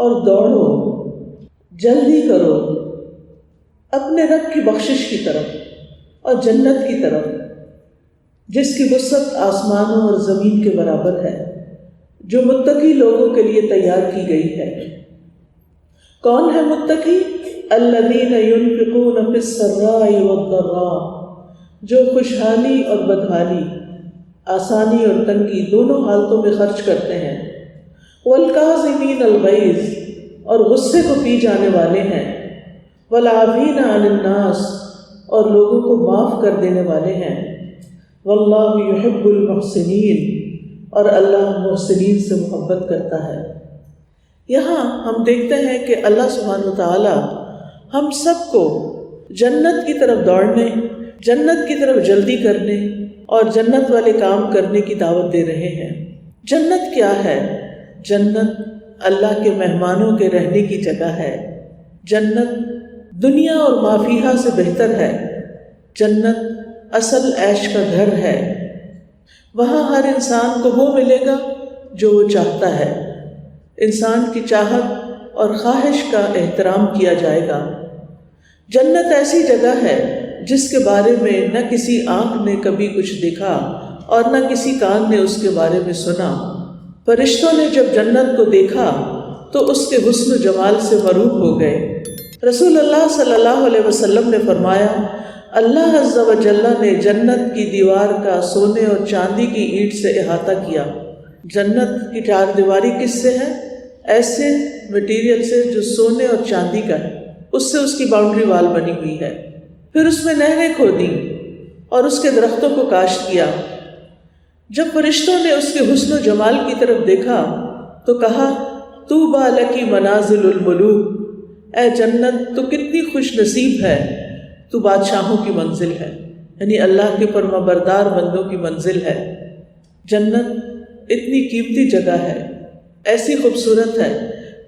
اور دوڑو، جلدی کرو اپنے رب کی بخشش کی طرف اور جنت کی طرف جس کی وسعت آسمانوں اور زمین کے برابر ہے، جو متقی لوگوں کے لیے تیار کی گئی ہے۔ کون ہے متقی؟ الذین ينفقون فی السراء والضراء، جو خوشحالی اور بدحالی، آسانی اور تنگی دونوں حالتوں میں خرچ کرتے ہیں۔ والکاظمین الغیظ، اور غصے کو پی جانے والے ہیں۔ والعافین عن الناس، اور لوگوں کو معاف کر دینے والے ہیں۔ واللہ یحب المحسنین، اور اللہ محسنین سے محبت کرتا ہے۔ یہاں ہم دیکھتے ہیں کہ اللہ سبحانہ وتعالی ہم سب کو جنت کی طرف دوڑنے، جنت کی طرف جلدی کرنے اور جنت والے کام کرنے کی دعوت دے رہے ہیں۔ جنت کیا ہے؟ جنت اللہ کے مہمانوں کے رہنے کی جگہ ہے۔ جنت دنیا اور ما فیہا سے بہتر ہے۔ جنت اصل عیش کا گھر ہے۔ وہاں ہر انسان کو وہ ملے گا جو وہ چاہتا ہے۔ انسان کی چاہت اور خواہش کا احترام کیا جائے گا۔ جنت ایسی جگہ ہے جس کے بارے میں نہ کسی آنکھ نے کبھی کچھ دیکھا اور نہ کسی کان نے اس کے بارے میں سنا۔ فرشتوں نے جب جنت کو دیکھا تو اس کے حسن و جمال سے مروب ہو گئے۔ رسول اللہ صلی اللہ علیہ وسلم نے فرمایا، اللہ عز و جل نے جنت کی دیوار کا سونے اور چاندی کی اینٹ سے احاطہ کیا۔ جنت کی چار دیواری کس سے ہے؟ ایسے مٹیریل سے جو سونے اور چاندی کا ہے، اس سے اس کی باؤنڈری وال بنی ہوئی ہے۔ پھر اس میں نہریں کھودی اور اس کے درختوں کو کاشت کیا۔ جب فرشتوں نے اس کے حسن و جمال کی طرف دیکھا تو کہا، طوبیٰ لکی منازل الملوک، اے جنت تو کتنی خوش نصیب ہے، تو بادشاہوں کی منزل ہے، یعنی اللہ کے فرما بردار بندوں کی منزل ہے۔ جنت اتنی قیمتی جگہ ہے، ایسی خوبصورت ہے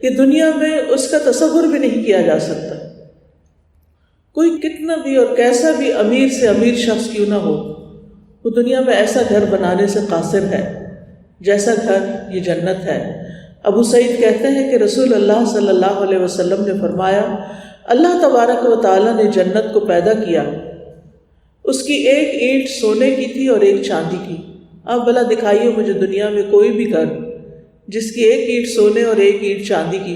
کہ دنیا میں اس کا تصور بھی نہیں کیا جا سکتا۔ کوئی کتنا بھی اور کیسا بھی امیر سے امیر شخص کیوں نہ ہو، وہ دنیا میں ایسا گھر بنانے سے قاصر ہے جیسا گھر یہ جنت ہے۔ ابو سعید کہتے ہیں کہ رسول اللہ صلی اللہ علیہ وسلم نے فرمایا، اللہ تبارک و تعالیٰ نے جنت کو پیدا کیا، اس کی ایک اینٹ سونے کی تھی اور ایک چاندی کی۔ اب بھلا دکھائیے مجھے دنیا میں کوئی بھی گھر جس کی ایک اینٹ سونے اور ایک اینٹ چاندی کی،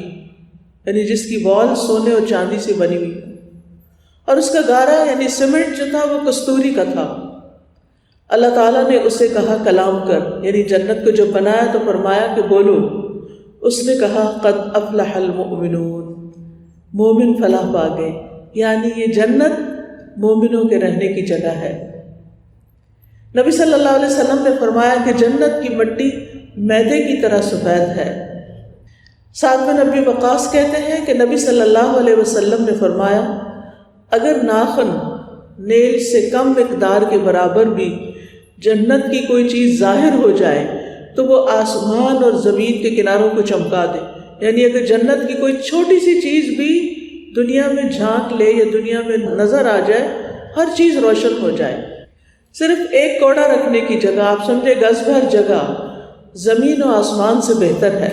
یعنی جس کی وال سونے اور چاندی سے بنی ہوئی، اور اس کا گارا یعنی سیمنٹ جو تھا وہ کستوری کا تھا۔ اللہ تعالیٰ نے اسے کہا کلام کر، یعنی جنت کو جب بنایا تو فرمایا کہ بولو۔ اس نے کہا قد افلح المؤمنون، مومن فلاح پا گئے، یعنی یہ جنت مومنوں کے رہنے کی جگہ ہے۔ نبی صلی اللہ علیہ وسلم نے فرمایا کہ جنت کی مٹی میدے کی طرح سفید ہے۔ سعد بن ابی وقاص کہتے ہیں کہ نبی صلی اللہ علیہ وسلم نے فرمایا، اگر ناخن نیل سے کم مقدار کے برابر بھی جنت کی کوئی چیز ظاہر ہو جائے تو وہ آسمان اور زمین کے کناروں کو چمکا دے، یعنی اگر جنت کی کوئی چھوٹی سی چیز بھی دنیا میں جھانک لے یا دنیا میں نظر آ جائے، ہر چیز روشن ہو جائے۔ صرف ایک کوڑا رکھنے کی جگہ، آپ سمجھے گز بھر جگہ زمین و آسمان سے بہتر ہے۔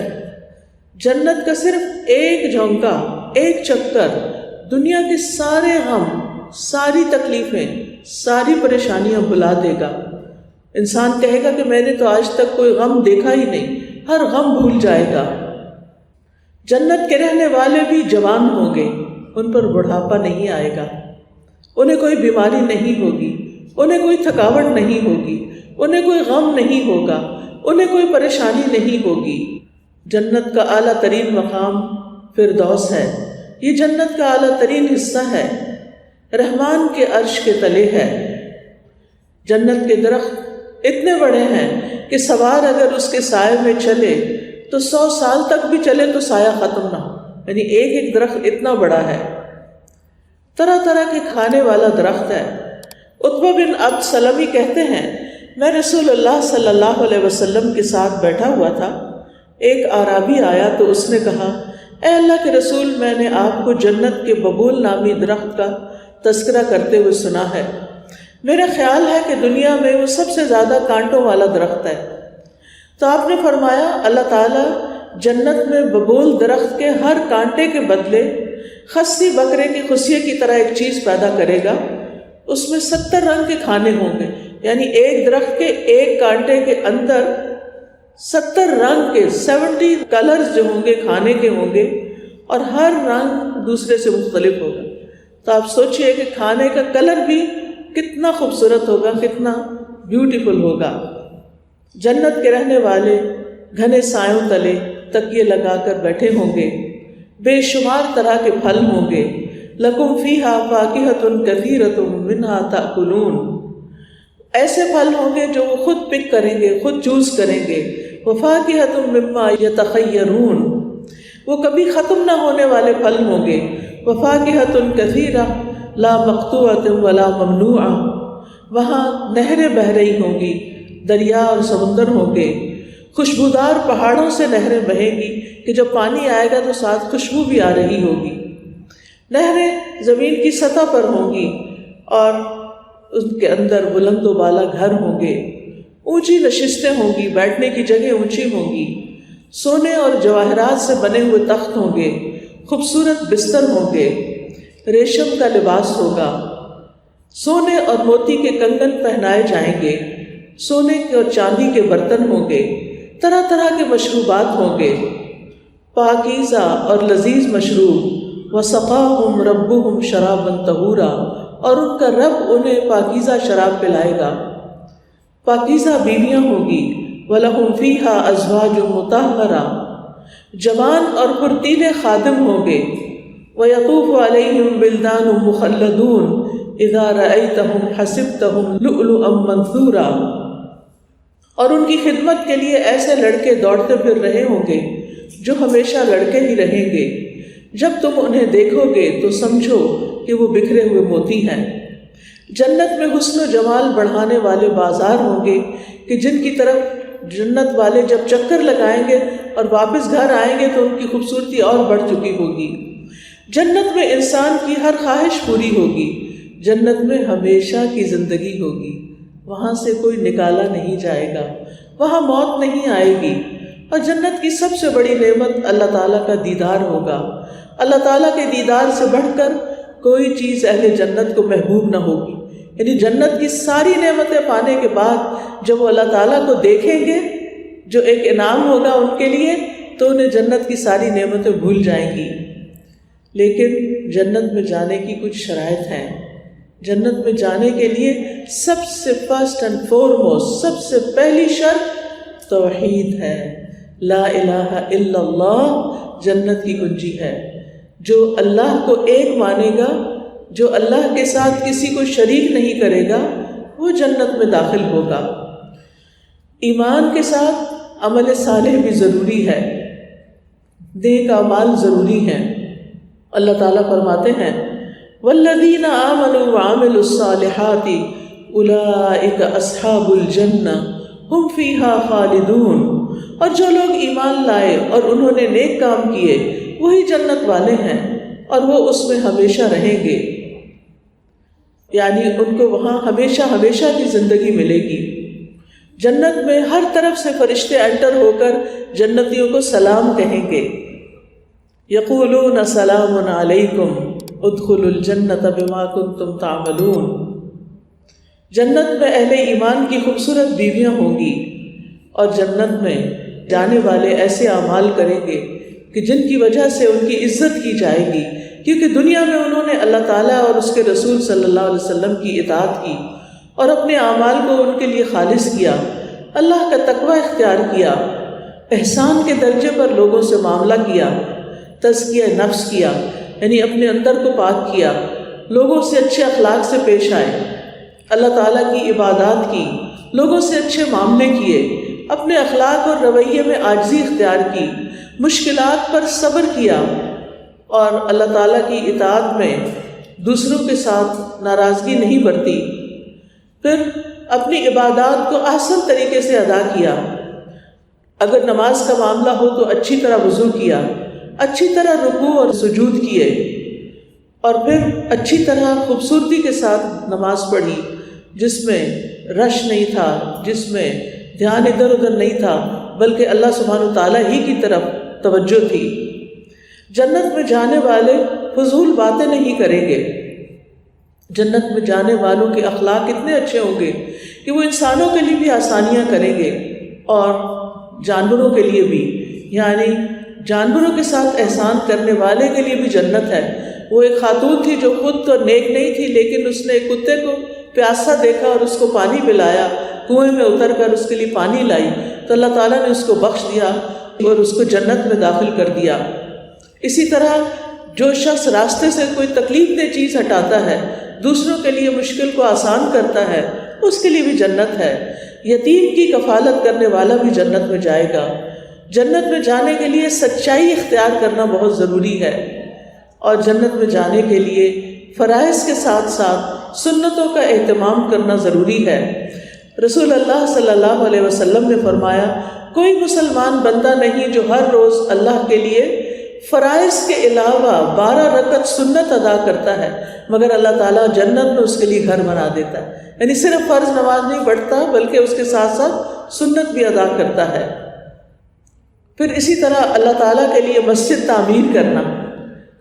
جنت کا صرف ایک جھونکا، ایک چکر دنیا کے سارے غم، ساری تکلیفیں، ساری پریشانیاں بھلا دے گا۔ انسان کہے گا کہ میں نے تو آج تک کوئی غم دیکھا ہی نہیں، ہر غم بھول جائے گا۔ جنت کے رہنے والے بھی جوان ہوں گے، ان پر بڑھاپا نہیں آئے گا، انہیں کوئی بیماری نہیں ہوگی، انہیں کوئی تھکاوٹ نہیں ہوگی، انہیں کوئی غم نہیں ہوگا، انہیں کوئی پریشانی نہیں ہوگی۔ جنت کا اعلیٰ ترین مقام فردوس ہے، یہ جنت کا اعلیٰ ترین حصہ ہے، رحمان کے عرش کے تلے ہے۔ جنت کے درخت اتنے بڑے ہیں کہ سوار اگر اس کے سائے میں چلے تو 100 سال تک بھی چلے تو سایہ ختم نہ ہو، یعنی ایک ایک درخت اتنا بڑا ہے۔ طرح طرح کے کھانے والا درخت ہے۔ عتبہ بن عبد سلمی کہتے ہیں، میں رسول اللہ صلی اللہ علیہ وسلم کے ساتھ بیٹھا ہوا تھا، ایک اعرابی آیا تو اس نے کہا، اے اللہ کے رسول، میں نے آپ کو جنت کے ببول نامی درخت کا تذکرہ کرتے ہوئے سنا ہے، میرا خیال ہے کہ دنیا میں وہ سب سے زیادہ کانٹوں والا درخت ہے۔ تو آپ نے فرمایا، اللہ تعالیٰ جنت میں ببول درخت کے ہر کانٹے کے بدلے خصی بکرے کی خصیے کی طرح ایک چیز پیدا کرے گا، اس میں 70 رنگ کے کھانے ہوں گے، یعنی ایک درخت کے ایک کانٹے کے اندر 70 رنگ کے 70 کلرز جو ہوں گے کھانے کے ہوں گے، اور ہر رنگ دوسرے سے مختلف ہوگا۔ تو آپ سوچئے کہ کھانے کا کلر بھی کتنا خوبصورت ہوگا، کتنا بیوٹیفل ہوگا۔ جنت کے رہنے والے گھنے سایوں تلے تکیے لگا کر بیٹھے ہوں گے، بے شمار طرح کے پھل ہوں گے، لکم فیہا فاکہۃ کثیرۃ منہا تأکلون، ایسے پھل ہوں گے جو وہ خود پک کریں گے، خود چوز کریں گے، وفاکہۃ مما یتخیرون، وہ کبھی ختم نہ ہونے والے پھل ہوں گے، وفاکہۃ کثیرہ لا مقطوعۃ ولا ممنوعہ، وہاں نہریں بہہ رہی ہوں گی، دریا اور سمندر ہوں گے، خوشبودار پہاڑوں سے نہریں بہیں گی کہ جب پانی آئے گا تو ساتھ خوشبو بھی آ رہی ہوگی، نہریں زمین کی سطح پر ہوں گی اور ان کے اندر بلند و بالا گھر ہوں گے، اونچی نشستیں ہوں گی، بیٹھنے کی جگہ اونچی ہوں گی، سونے اور جواہرات سے بنے ہوئے تخت ہوں گے، خوبصورت بستر ہوں گے، ریشم کا لباس ہوگا، سونے اور موتی کے کنگن پہنائے جائیں گے، سونے کے اور چاندی کے برتن ہوں گے، طرح طرح کے مشروبات ہوں گے، پاکیزہ اور لذیذ مشروب، وسقاہم ربہم شرابا طہورا، اور ان کا رب انہیں پاکیزہ شراب پلائے گا، پاکیزہ بیویاں ہوں گی، وَلَهُمْ فِيهَا أَزْوَاجٌ مُطَهَّرَةٌ، جوان اور پرتیلے خادم ہوں گے، وَيَطُوفُ عَلَيْهِمْ وِلْدَانٌ مُخَلَّدُونَ إِذَا رَأَيْتَهُمْ حَسِبْتَهُمْ لُؤْلُؤًا مَنثُورًا، اور ان کی خدمت کے لیے ایسے لڑکے دوڑتے پھر رہے ہوں گے جو ہمیشہ لڑکے ہی رہیں گے، جب تم انہیں دیکھو گے تو سمجھو کہ وہ بکھرے ہوئے موتی ہیں۔ جنت میں حسن و جمال بڑھانے والے بازار ہوں گے کہ جن کی طرف جنت والے جب چکر لگائیں گے اور واپس گھر آئیں گے تو ان کی خوبصورتی اور بڑھ چکی ہوگی۔ جنت میں انسان کی ہر خواہش پوری ہوگی، جنت میں ہمیشہ کی زندگی ہوگی، وہاں سے کوئی نکالا نہیں جائے گا، وہاں موت نہیں آئے گی، اور جنت کی سب سے بڑی نعمت اللہ تعالیٰ کا دیدار ہوگا۔ اللہ تعالیٰ کے دیدار سے بڑھ کر کوئی چیز اہل جنت کو محبوب نہ ہوگی، یعنی جنت کی ساری نعمتیں پانے کے بعد جب وہ اللہ تعالیٰ کو دیکھیں گے جو ایک انعام ہوگا ان کے لیے، تو انہیں جنت کی ساری نعمتیں بھول جائیں گی۔ لیکن جنت میں جانے کی کچھ شرائط ہیں۔ جنت میں جانے کے لیے سب سے فرسٹ اینڈ فورموسٹ، سب سے پہلی شرط توحید ہے، لا الہ الا اللہ جنت کی کنجی ہے۔ جو اللہ کو ایک مانے گا، جو اللہ کے ساتھ کسی کو شریک نہیں کرے گا، وہ جنت میں داخل ہوگا۔ ایمان کے ساتھ عمل صالح بھی ضروری ہے، نیک اعمال ضروری ہیں۔ اللہ تعالیٰ فرماتے ہیں والذین آمنوا وعملوا الصالحات اولئک اصحاب الجنہ ہم فیہا خالدون، اور جو لوگ ایمان لائے اور انہوں نے نیک کام کیے وہی جنت والے ہیں اور وہ اس میں ہمیشہ رہیں گے، یعنی ان کو وہاں ہمیشہ ہمیشہ کی زندگی ملے گی۔ جنت میں ہر طرف سے فرشتے انٹر ہو کر جنتیوں کو سلام کہیں گے، یقولون سلام علیکم ادخلوا الجنۃ بما کنتم تعملون۔ جنت میں اہل ایمان کی خوبصورت بیویاں ہوں گی، اور جنت میں جانے والے ایسے اعمال کریں گے کہ جن کی وجہ سے ان کی عزت کی جائے گی، کیونکہ دنیا میں انہوں نے اللہ تعالیٰ اور اس کے رسول صلی اللہ علیہ وسلم کی اطاعت کی اور اپنے اعمال کو ان کے لیے خالص کیا، اللہ کا تقوی اختیار کیا، احسان کے درجے پر لوگوں سے معاملہ کیا، تزکیہ نفس کیا، یعنی اپنے اندر کو پاک کیا، لوگوں سے اچھے اخلاق سے پیش آئے، اللہ تعالیٰ کی عبادات کی، لوگوں سے اچھے معاملے کیے، اپنے اخلاق اور رویے میں عاجزی اختیار کی، مشکلات پر صبر کیا، اور اللہ تعالیٰ کی اطاعت میں دوسروں کے ساتھ ناراضگی نہیں برتی، پھر اپنی عبادات کو احسن طریقے سے ادا کیا۔ اگر نماز کا معاملہ ہو تو اچھی طرح وضو کیا، اچھی طرح رکوع اور سجود کیے، اور پھر اچھی طرح خوبصورتی کے ساتھ نماز پڑھی، جس میں رش نہیں تھا، جس میں دھیان ادھر ادھر نہیں تھا، بلکہ اللہ سبحانہ و تعالیٰ ہی کی طرف توجہ تھی۔ جنت میں جانے والے فضول باتیں نہیں کریں گے۔ جنت میں جانے والوں کے اخلاق اتنے اچھے ہوں گے کہ وہ انسانوں کے لیے بھی آسانیاں کریں گے اور جانوروں کے لیے بھی، یعنی جانوروں کے ساتھ احسان کرنے والے کے لیے بھی جنت ہے۔ وہ ایک خاتون تھی جو خود تو نیک نہیں تھی، لیکن اس نے ایک کتے کو پیاسا دیکھا اور اس کو پانی پلایا، کنویں میں اتر کر اس کے لیے پانی لائی، تو اللہ تعالیٰ نے اس کو بخش دیا اور اس کو جنت میں داخل کر دیا۔ اسی طرح جو شخص راستے سے کوئی تکلیف دہ چیز ہٹاتا ہے، دوسروں کے لیے مشکل کو آسان کرتا ہے، اس کے لیے بھی جنت ہے۔ یتیم کی کفالت کرنے والا بھی جنت میں جائے گا۔ جنت میں جانے کے لیے سچائی اختیار کرنا بہت ضروری ہے، اور جنت میں جانے کے لیے فرائض کے ساتھ ساتھ سنتوں کا اہتمام کرنا ضروری ہے۔ رسول اللہ صلی اللہ علیہ وسلم نے فرمایا، کوئی مسلمان بندہ نہیں جو ہر روز اللہ کے لیے فرائض کے علاوہ 12 رکعت سنت ادا کرتا ہے مگر اللہ تعالیٰ جنت میں اس کے لیے گھر بنا دیتا ہے۔ یعنی صرف فرض نماز نہیں پڑھتا بلکہ اس کے ساتھ ساتھ سنت بھی ادا کرتا ہے۔ پھر اسی طرح اللہ تعالیٰ کے لیے مسجد تعمیر کرنا،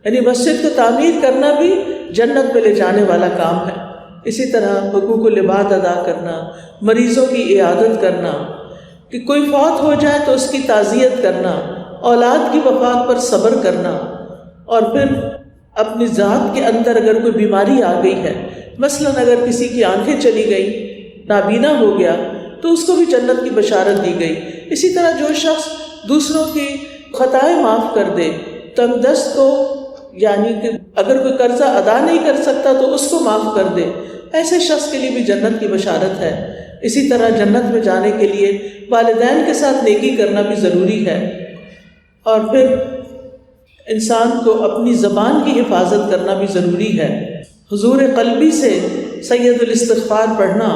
یعنی مسجد کو تعمیر کرنا بھی جنت میں لے جانے والا کام ہے۔ اسی طرح حقوق العباد ادا کرنا، مریضوں کی عیادت کرنا، کہ کوئی فوت ہو جائے تو اس کی تعزیت کرنا، اولاد کی وفات پر صبر کرنا، اور پھر اپنی ذات کے اندر اگر کوئی بیماری آ گئی ہے، مثلاً اگر کسی کی آنکھیں چلی گئی، نابینا ہو گیا، تو اس کو بھی جنت کی بشارت دی گئی۔ اسی طرح جو شخص دوسروں کی خطائیں معاف کر دے، تنگ دست کو، یعنی کہ اگر کوئی قرضہ ادا نہیں کر سکتا تو اس کو معاف کر دے، ایسے شخص کے لیے بھی جنت کی بشارت ہے۔ اسی طرح جنت میں جانے کے لیے والدین کے ساتھ نیکی کرنا بھی ضروری ہے، اور پھر انسان کو اپنی زبان کی حفاظت کرنا بھی ضروری ہے۔ حضور قلبی سے سید الاستغفار پڑھنا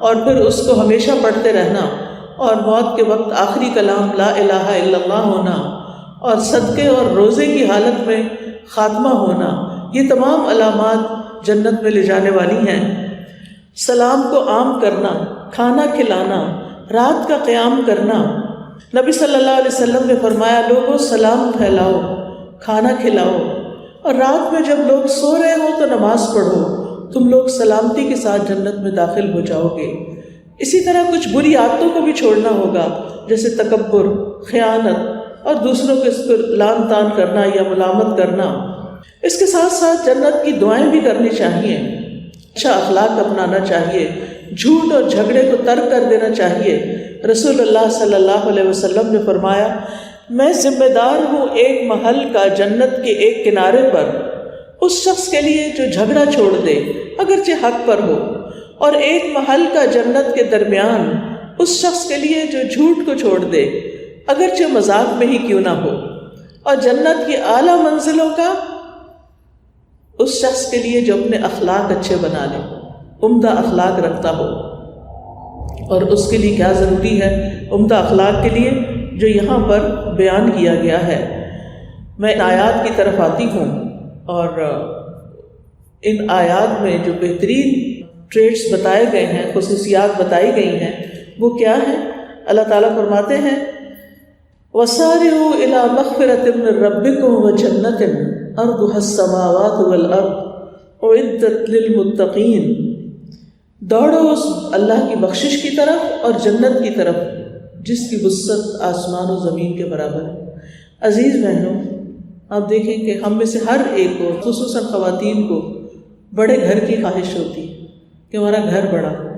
اور پھر اس کو ہمیشہ پڑھتے رہنا، اور موت کے وقت آخری کلام لا الہ الا اللہ ہونا، اور صدقے اور روزے کی حالت میں خاتمہ ہونا، یہ تمام علامات جنت میں لے جانے والی ہیں۔ سلام کو عام کرنا، کھانا کھلانا، رات کا قیام کرنا۔ نبی صلی اللہ علیہ وسلم نے فرمایا، لوگوں سلام پھیلاؤ، کھانا کھلاؤ، اور رات میں جب لوگ سو رہے ہو تو نماز پڑھو، تم لوگ سلامتی کے ساتھ جنت میں داخل ہو جاؤ گے۔ اسی طرح کچھ بری عادتوں کو بھی چھوڑنا ہوگا، جیسے تکبر، خیانت اور دوسروں کے اس پر لعن طعن کرنا یا ملامت کرنا۔ اس کے ساتھ ساتھ جنت کی دعائیں بھی کرنی چاہیے، اچھا اخلاق اپنانا چاہیے، جھوٹ اور جھگڑے کو ترک کر دینا چاہیے۔ رسول اللہ صلی اللہ علیہ وسلم نے فرمایا، میں ذمہ دار ہوں ایک محل کا جنت کے ایک کنارے پر، اس شخص کے لیے جو جھگڑا چھوڑ دے اگرچہ حق پر ہو، اور ایک محل کا جنت کے درمیان اس شخص کے لیے جو جھوٹ کو چھوڑ دے اگرچہ مذاق میں ہی کیوں نہ ہو، اور جنت کی اعلیٰ منزلوں کا اس شخص کے لیے جو اپنے اخلاق اچھے بنا لے، عمدہ اخلاق رکھتا ہو۔ اور اس کے لیے کیا ضروری ہے عمدہ اخلاق کے لیے، جو یہاں پر بیان کیا گیا ہے۔ میں آیات کی طرف آتی ہوں، اور ان آیات میں جو بہترین ٹریٹس بتائے گئے ہیں، خصوصیات بتائی گئی ہیں، وہ کیا ہیں؟ اللہ تعالیٰ فرماتے ہیں، وَسَارِعُوا إِلَىٰ مَغْفِرَةٍ مِّن رَّبِّكُمْ وَجَنَّةٍ أَرْضُهَا السَّمَاوَاتُ وَالْأَرْضُ أُعِدَّتْ لِلْمُتَّقِينَ، دوڑو اس اللہ کی بخشش کی طرف اور جنت کی طرف جس کی وسعت آسمان و زمین کے برابر ہے۔ عزیز بہنوں، آپ دیکھیں کہ ہم میں سے ہر ایک کو، خصوصاً خواتین کو، بڑے گھر کی خواہش ہوتی ہے کہ ہمارا گھر بڑا ہو،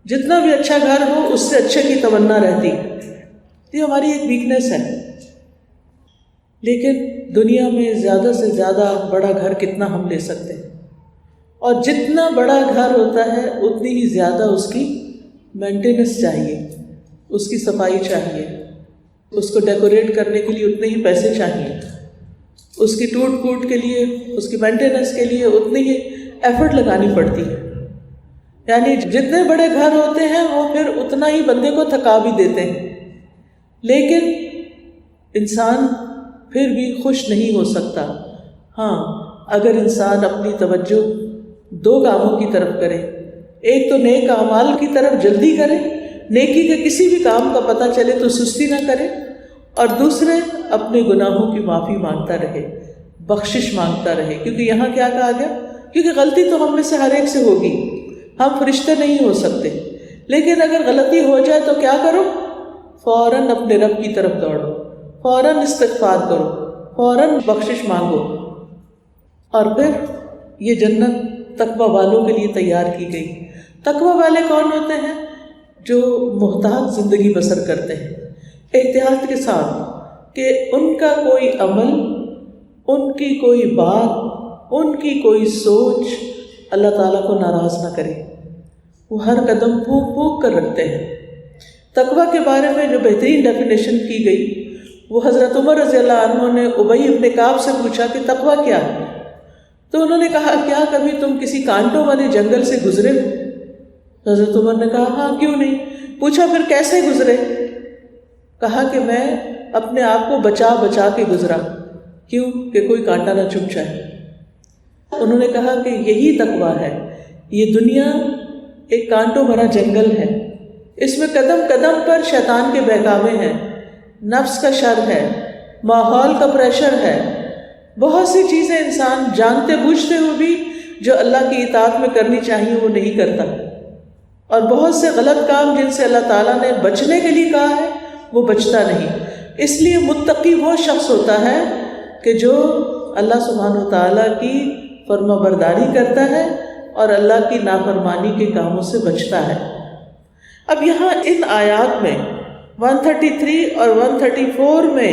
جتنا بھی اچھا گھر ہو اس سے اچھے کی تمنا رہتی۔ یہ ہماری ایک ویکنیس ہے، لیکن دنیا میں زیادہ سے زیادہ بڑا گھر کتنا ہم لے سکتے ہیں، اور جتنا بڑا گھر ہوتا ہے اتنی ہی زیادہ اس کی مینٹیننس چاہیے، اس کی صفائی چاہیے، اس کو ڈیکوریٹ کرنے کے لیے اتنے ہی پیسے چاہیے، اس کی ٹوٹ پھوٹ کے لیے، اس کی مینٹیننس کے لیے اتنی ہی ایفرٹ لگانی پڑتی ہے۔ یعنی جتنے بڑے گھر ہوتے ہیں وہ پھر اتنا ہی بندے کو تھکا بھی دیتے ہیں، لیکن انسان پھر بھی خوش نہیں ہو سکتا۔ ہاں، اگر انسان اپنی توجہ دو کاموں کی طرف کرے، ایک تو نیک اعمال کی طرف جلدی کرے، نیکی کے کسی بھی کام کا پتہ چلے تو سستی نہ کرے، اور دوسرے اپنے گناہوں کی معافی مانگتا رہے، بخشش مانگتا رہے. کیونکہ یہاں کیا کہا گیا؟ کیونکہ غلطی تو ہم میں سے ہر ایک سے ہوگی، ہم فرشتے نہیں ہو سکتے، لیکن اگر غلطی ہو جائے تو کیا کرو؟ فوراً اپنے رب کی طرف دوڑو، فوراً استغفار کرو، فوراً بخشش مانگو. اور پھر یہ جنت تقوی والوں کے لیے تیار کی گئی. تقوی والے کون ہوتے ہیں؟ جو محتاط زندگی بسر کرتے ہیں، احتیاط کے ساتھ، کہ ان کا کوئی عمل، ان کی کوئی بات، ان کی کوئی سوچ اللہ تعالیٰ کو ناراض نہ کرے. وہ ہر قدم پھونک پھونک کر رکھتے ہیں. تقوی کے بارے میں جو بہترین ڈیفینیشن کی گئی وہ حضرت عمر رضی اللہ عنہ نے ابی بن کعب سے پوچھا کہ تقوی کیا ہے؟ تو انہوں نے کہا کیا کبھی تم کسی کانٹوں والے جنگل سے گزرے ہو؟ حضرت عمر نے کہا ہاں کیوں نہیں. پوچھا پھر کیسے گزرے؟ کہا کہ میں اپنے آپ کو بچا بچا کے گزرا. کیوں؟ کہ کوئی کانٹا نہ چبھ جائے. انہوں نے کہا کہ یہی تقوی ہے. یہ دنیا ایک کانٹوں بھرا جنگل ہے، اس میں قدم قدم پر شیطان کے بہکاوے ہیں، نفس کا شر ہے، ماحول کا پریشر ہے، بہت سی چیزیں انسان جانتے بوجھتے ہوئے بھی جو اللہ کی اطاعت میں کرنی چاہیے وہ نہیں کرتا، اور بہت سے غلط کام جن سے اللہ تعالیٰ نے بچنے کے لیے کہا ہے وہ بچتا نہیں. اس لیے متقی وہ شخص ہوتا ہے کہ جو اللہ سبحانہ و تعالیٰ کی فرما برداری کرتا ہے اور اللہ کی نافرمانی کے کاموں سے بچتا ہے. اب یہاں ان آیات میں 133 اور 134 میں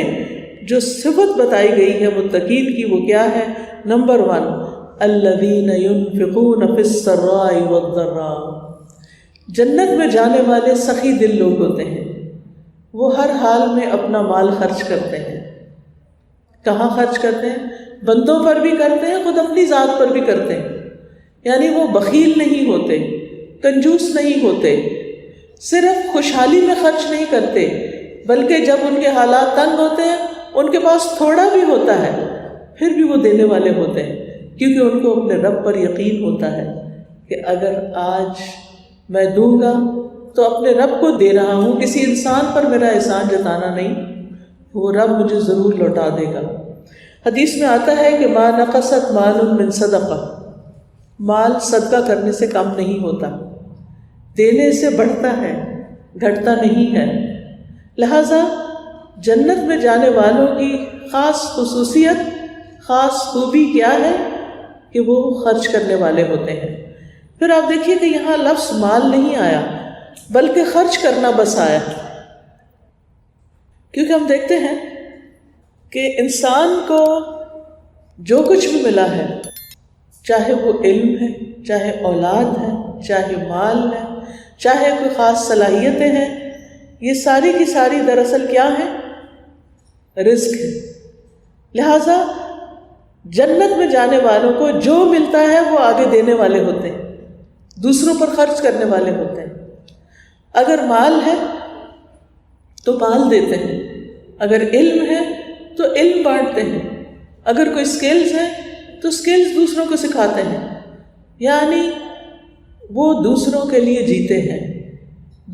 جو صفت بتائی گئی ہے متقین کی وہ کیا ہے؟ نمبر 1 الذین ينفقون فی السراء والضراء. جنت میں جانے والے سخی دل لوگ ہوتے ہیں، وہ ہر حال میں اپنا مال خرچ کرتے ہیں. کہاں خرچ کرتے ہیں؟ بندوں پر بھی کرتے ہیں، خود اپنی ذات پر بھی کرتے ہیں. یعنی وہ بخیل نہیں ہوتے، کنجوس نہیں ہوتے، صرف خوشحالی میں خرچ نہیں کرتے، بلکہ جب ان کے حالات تنگ ہوتے ہیں، ان کے پاس تھوڑا بھی ہوتا ہے پھر بھی وہ دینے والے ہوتے ہیں، کیونکہ ان کو اپنے رب پر یقین ہوتا ہے کہ اگر آج میں دوں گا تو اپنے رب کو دے رہا ہوں، کسی انسان پر میرا احسان جتانا نہیں، وہ رب مجھے ضرور لوٹا دے گا. حدیث میں آتا ہے کہ ما نقصت مال من صدقہ، مال صدقہ کرنے سے کم نہیں ہوتا، دینے سے بڑھتا ہے، گھٹتا نہیں ہے. لہذا جنت میں جانے والوں کی خاص خصوصیت، خاص خوبی کیا ہے؟ کہ وہ خرچ کرنے والے ہوتے ہیں. پھر آپ دیکھیے کہ یہاں لفظ مال نہیں آیا بلکہ خرچ کرنا بس آیا، کیونکہ ہم دیکھتے ہیں کہ انسان کو جو کچھ بھی ملا ہے، چاہے وہ علم ہے، چاہے اولاد ہے، چاہے مال ہے، چاہے کوئی خاص صلاحیتیں ہیں، یہ ساری کی ساری دراصل کیا ہے؟ رزق ہے. لہذا جنت میں جانے والوں کو جو ملتا ہے وہ آگے دینے والے ہوتے ہیں، دوسروں پر خرچ کرنے والے ہوتے ہیں. اگر مال ہے تو مال دیتے ہیں، اگر علم ہے تو علم بانٹتے ہیں، اگر کوئی سکلز ہے تو سکلز دوسروں کو سکھاتے ہیں. یعنی وہ دوسروں کے لیے جیتے ہیں،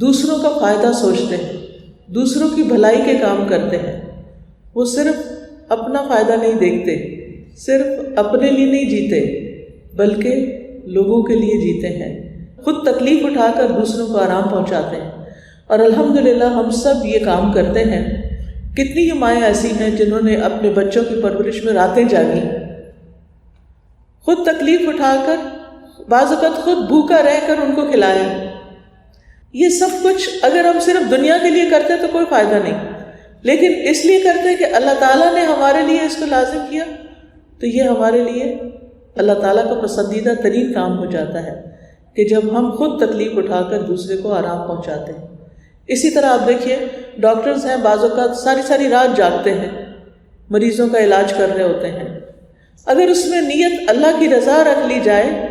دوسروں کا فائدہ سوچتے ہیں، دوسروں کی بھلائی کے کام کرتے ہیں. وہ صرف اپنا فائدہ نہیں دیکھتے، صرف اپنے لیے نہیں جیتے بلکہ لوگوں کے لیے جیتے ہیں، خود تکلیف اٹھا کر دوسروں کو آرام پہنچاتے ہیں. اور الحمدللہ ہم سب یہ کام کرتے ہیں. کتنی ہی مائیں ایسی ہیں جنہوں نے اپنے بچوں کی پرورش میں راتیں جاگی، خود تکلیف اٹھا کر، بعض اوقات خود بھوکا رہ کر ان کو کھلایا. یہ سب کچھ اگر ہم صرف دنیا کے لیے کرتے تو کوئی فائدہ نہیں، لیکن اس لیے کرتے کہ اللہ تعالیٰ نے ہمارے لیے اس کو لازم کیا، تو یہ ہمارے لیے اللہ تعالیٰ کا پسندیدہ ترین کام ہو جاتا ہے کہ جب ہم خود تکلیف اٹھا کر دوسرے کو آرام پہنچاتے ہیں. اسی طرح آپ دیکھیے ڈاکٹرز ہیں، بعض اوقات ساری ساری رات جاگتے ہیں، مریضوں کا علاج کر رہے ہوتے ہیں. اگر اس میں نیت اللہ کی رضا رکھ لی جائے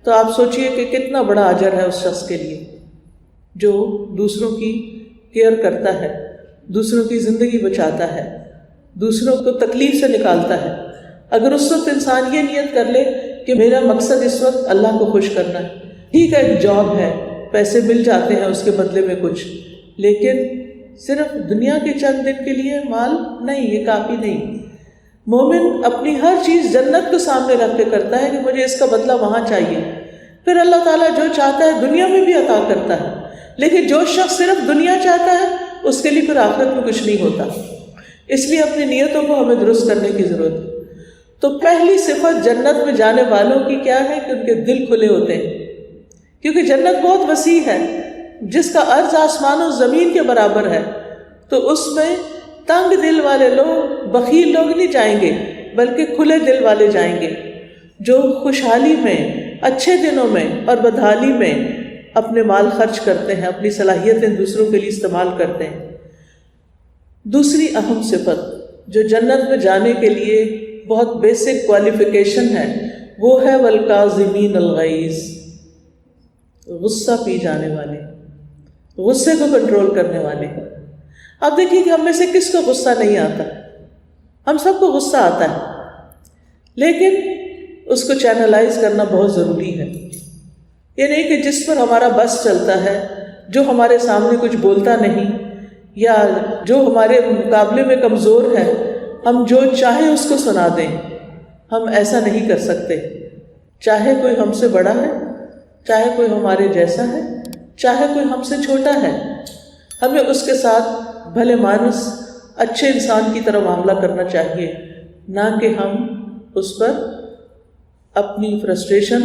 تو آپ سوچئے کہ کتنا بڑا اجر ہے اس شخص کے لیے جو دوسروں کی کیئر کرتا ہے، دوسروں کی زندگی بچاتا ہے، دوسروں کو تکلیف سے نکالتا ہے. اگر اس وقت انسان یہ نیت کر لے کہ میرا مقصد اس وقت اللہ کو خوش کرنا ہے، ٹھیک ہے ایک جاب ہے، پیسے مل جاتے ہیں اس کے بدلے میں کچھ، لیکن صرف دنیا کے چند دن کے لیے مال نہیں، یہ کافی نہیں. مومن اپنی ہر چیز جنت کو سامنے رکھ کے کرتا ہے کہ مجھے اس کا بدلہ وہاں چاہیے. پھر اللہ تعالیٰ جو چاہتا ہے دنیا میں بھی عطا کرتا ہے. لیکن جو شخص صرف دنیا چاہتا ہے اس کے لیے پھر آخرت میں کچھ نہیں ہوتا. اس لیے اپنی نیتوں کو ہمیں درست کرنے کی ضرورت ہے. تو پہلی صفت جنت میں جانے والوں کی کیا ہے کہ ان کے دل کھلے ہوتے ہیں، کیونکہ جنت بہت وسیع ہے جس کا عرض آسمان و زمین کے برابر ہے. تو اس میں تنگ دل والے لوگ، بخیل لوگ نہیں جائیں گے، بلکہ کھلے دل والے جائیں گے، جو خوشحالی میں، اچھے دنوں میں اور بدحالی میں اپنے مال خرچ کرتے ہیں، اپنی صلاحیتیں دوسروں کے لیے استعمال کرتے ہیں. دوسری اہم صفت جو جنت میں جانے کے لیے بہت بیسک کوالیفیکیشن ہے وہ ہے والکاظمین الغیظ، غصہ پی جانے والے، غصے کو کنٹرول کرنے والے. اب دیکھیے کہ ہم میں سے کس کو غصہ نہیں آتا؟ ہم سب کو غصہ آتا ہے، لیکن اس کو چینلائز کرنا بہت ضروری ہے. یہ نہیں کہ جس پر ہمارا بس چلتا ہے، جو ہمارے سامنے کچھ بولتا نہیں یا جو ہمارے مقابلے میں کمزور ہے، ہم جو چاہے اس کو سنا دیں. ہم ایسا نہیں کر سکتے. چاہے کوئی ہم سے بڑا ہے، چاہے کوئی ہمارے جیسا ہے، چاہے کوئی ہم سے چھوٹا ہے، ہمیں اس کے ساتھ بھلے مانس اچھے انسان کی طرح معاملہ کرنا چاہیے، نہ کہ ہم اس پر اپنی فرسٹریشن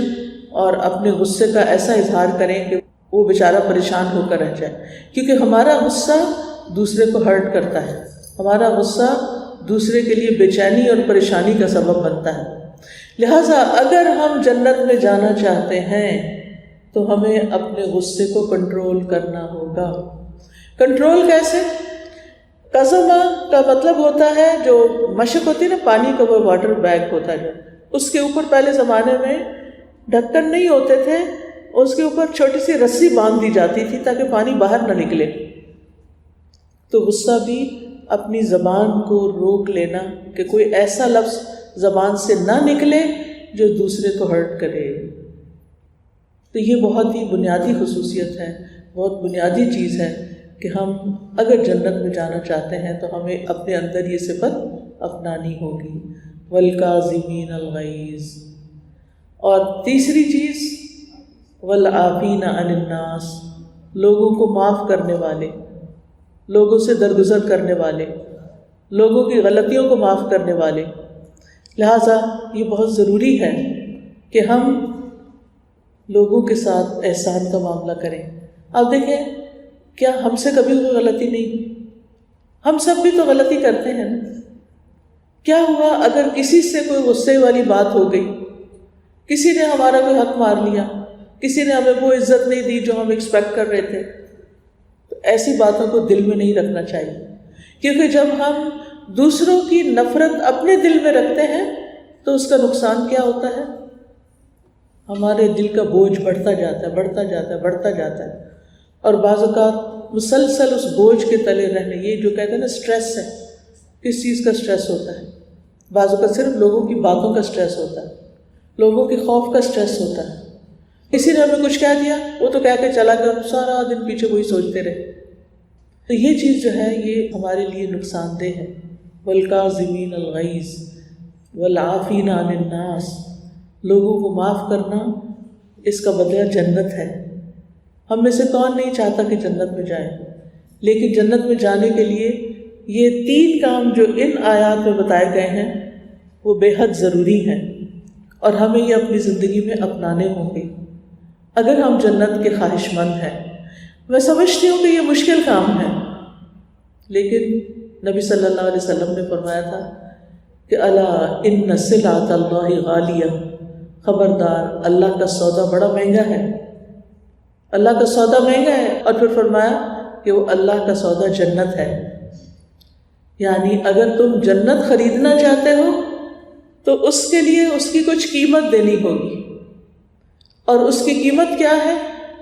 اور اپنے غصے کا ایسا اظہار کریں کہ وہ بیچارہ پریشان ہو کر رہ جائے. کیونکہ ہمارا غصہ دوسرے کو ہرٹ کرتا ہے، ہمارا غصہ دوسرے کے لیے بے چینی اور پریشانی کا سبب بنتا ہے. لہٰذا اگر ہم جنت میں جانا چاہتے ہیں تو ہمیں اپنے غصے کو کنٹرول کرنا ہوگا. کنٹرول کیسے؟ قزمہ کا مطلب ہوتا ہے جو مشق ہوتی ہے نا، پانی کا وہ واٹر بیگ ہوتا ہے، اس کے اوپر پہلے زمانے میں ڈھکن نہیں ہوتے تھے، اس کے اوپر چھوٹی سی رسی باندھ دی جاتی تھی تاکہ پانی باہر نہ نکلے. تو غصہ بھی اپنی زبان کو روک لینا کہ کوئی ایسا لفظ زبان سے نہ نکلے جو دوسرے کو ہرٹ کرے. تو یہ بہت ہی بنیادی خصوصیت ہے، بہت بنیادی چیز ہے کہ ہم اگر جنت میں جانا چاہتے ہیں تو ہمیں اپنے اندر یہ صفت اپنانی ہوگی، والکاظمین الغیظ. اور تیسری چیز والعافین عن الناس، لوگوں کو معاف کرنے والے، لوگوں سے درگزر کرنے والے، لوگوں کی غلطیوں کو معاف کرنے والے. لہٰذا یہ بہت ضروری ہے کہ ہم لوگوں کے ساتھ احسان کا معاملہ کریں. اب دیکھیں، کیا ہم سے کبھی کوئی غلطی نہیں؟ ہم سب بھی تو غلطی کرتے ہیں. کیا ہوا اگر کسی سے کوئی غصے والی بات ہو گئی، کسی نے ہمارا کوئی حق مار لیا، کسی نے ہمیں وہ عزت نہیں دی جو ہم ایکسپیکٹ کر رہے تھے، تو ایسی باتوں کو دل میں نہیں رکھنا چاہیے. کیونکہ جب ہم دوسروں کی نفرت اپنے دل میں رکھتے ہیں تو اس کا نقصان کیا ہوتا ہے؟ ہمارے دل کا بوجھ بڑھتا جاتا ہے، بڑھتا جاتا ہے، بڑھتا جاتا ہے. اور بعض اوقات مسلسل اس بوجھ کے تلے رہنے، یہ جو کہتے ہیں نا سٹریس ہے. کس چیز کا سٹریس ہوتا ہے؟ بعض اوقات صرف لوگوں کی باتوں کا سٹریس ہوتا ہے، لوگوں کے خوف کا سٹریس ہوتا ہے. کسی نے ہمیں کچھ کہہ دیا، وہ تو کہہ کے چلا گیا، سارا دن پیچھے وہی سوچتے رہے. تو یہ چیز جو ہے یہ ہمارے لیے نقصان دہ ہے. والکاظمین الغیظ والعافین عن الناس، لوگوں کو معاف کرنا، اس کا بدلہ جنت ہے. ہم میں سے کون نہیں چاہتا کہ جنت میں جائے؟ لیکن جنت میں جانے کے لیے یہ 3 کام جو ان آیات میں بتائے گئے ہیں وہ بے حد ضروری ہیں، اور ہمیں یہ اپنی زندگی میں اپنانے ہوں گے اگر ہم جنت کے خواہش مند ہیں. میں سمجھتی ہوں کہ یہ مشکل کام ہے، لیکن نبی صلی اللہ علیہ وسلم نے فرمایا تھا کہ الا ان سلعۃ اللہ غالیہ، خبردار اللہ کا سودا بڑا مہنگا ہے، اللہ کا سودا مہنگا ہے. اور پھر فرمایا کہ وہ اللہ کا سودا جنت ہے. یعنی اگر تم جنت خریدنا چاہتے ہو تو اس کے لیے اس کی کچھ قیمت دینی ہوگی، اور اس کی قیمت کیا ہے؟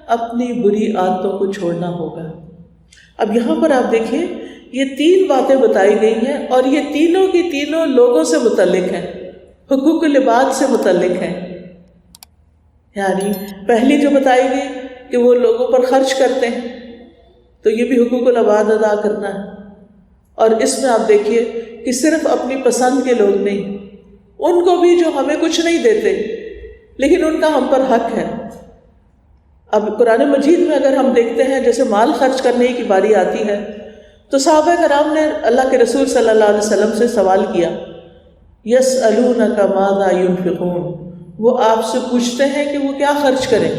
اپنی بری عادتوں کو چھوڑنا ہوگا. اب یہاں پر آپ دیکھیں، یہ 3 باتیں بتائی گئی ہیں، اور یہ تینوں کی تینوں لوگوں سے متعلق ہیں، حقوق العباد سے متعلق ہیں. یعنی پہلی جو بتائی گئی کہ وہ لوگوں پر خرچ کرتے ہیں، تو یہ بھی حقوق العباد ادا کرنا ہے. اور اس میں آپ دیکھیے کہ صرف اپنی پسند کے لوگ نہیں، ان کو بھی جو ہمیں کچھ نہیں دیتے لیکن ان کا ہم پر حق ہے. اب قرآن مجید میں اگر ہم دیکھتے ہیں جیسے مال خرچ کرنے کی باری آتی ہے تو صحابہ کرام نے اللہ کے رسول صلی اللہ علیہ وسلم سے سوال کیا، یسألونک ماذا ینفقون، وہ آپ سے پوچھتے ہیں کہ وہ کیا خرچ کریں.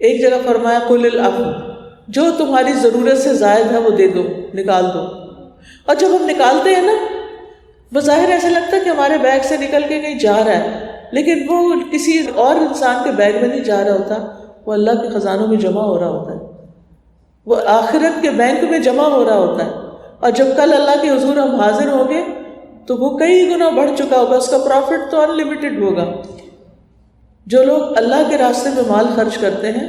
ایک جگہ فرمایا قل العفو، جو تمہاری ضرورت سے زائد ہے وہ دے دو، نکال دو. اور جب ہم نکالتے ہیں نا، بظاہر ایسا لگتا ہے کہ ہمارے بیگ سے نکل کے کہیں جا رہا ہے، لیکن وہ کسی اور انسان کے بیگ میں نہیں جا رہا ہوتا، وہ اللہ کے خزانوں میں جمع ہو رہا ہوتا ہے، وہ آخرت کے بینک میں جمع ہو رہا ہوتا ہے. اور جب کل اللہ کے حضور ہم حاضر ہوں گے تو وہ کئی گنا بڑھ چکا ہوگا، اس کا پروفٹ تو انلمیٹڈ ہوگا. جو لوگ اللہ کے راستے میں مال خرچ کرتے ہیں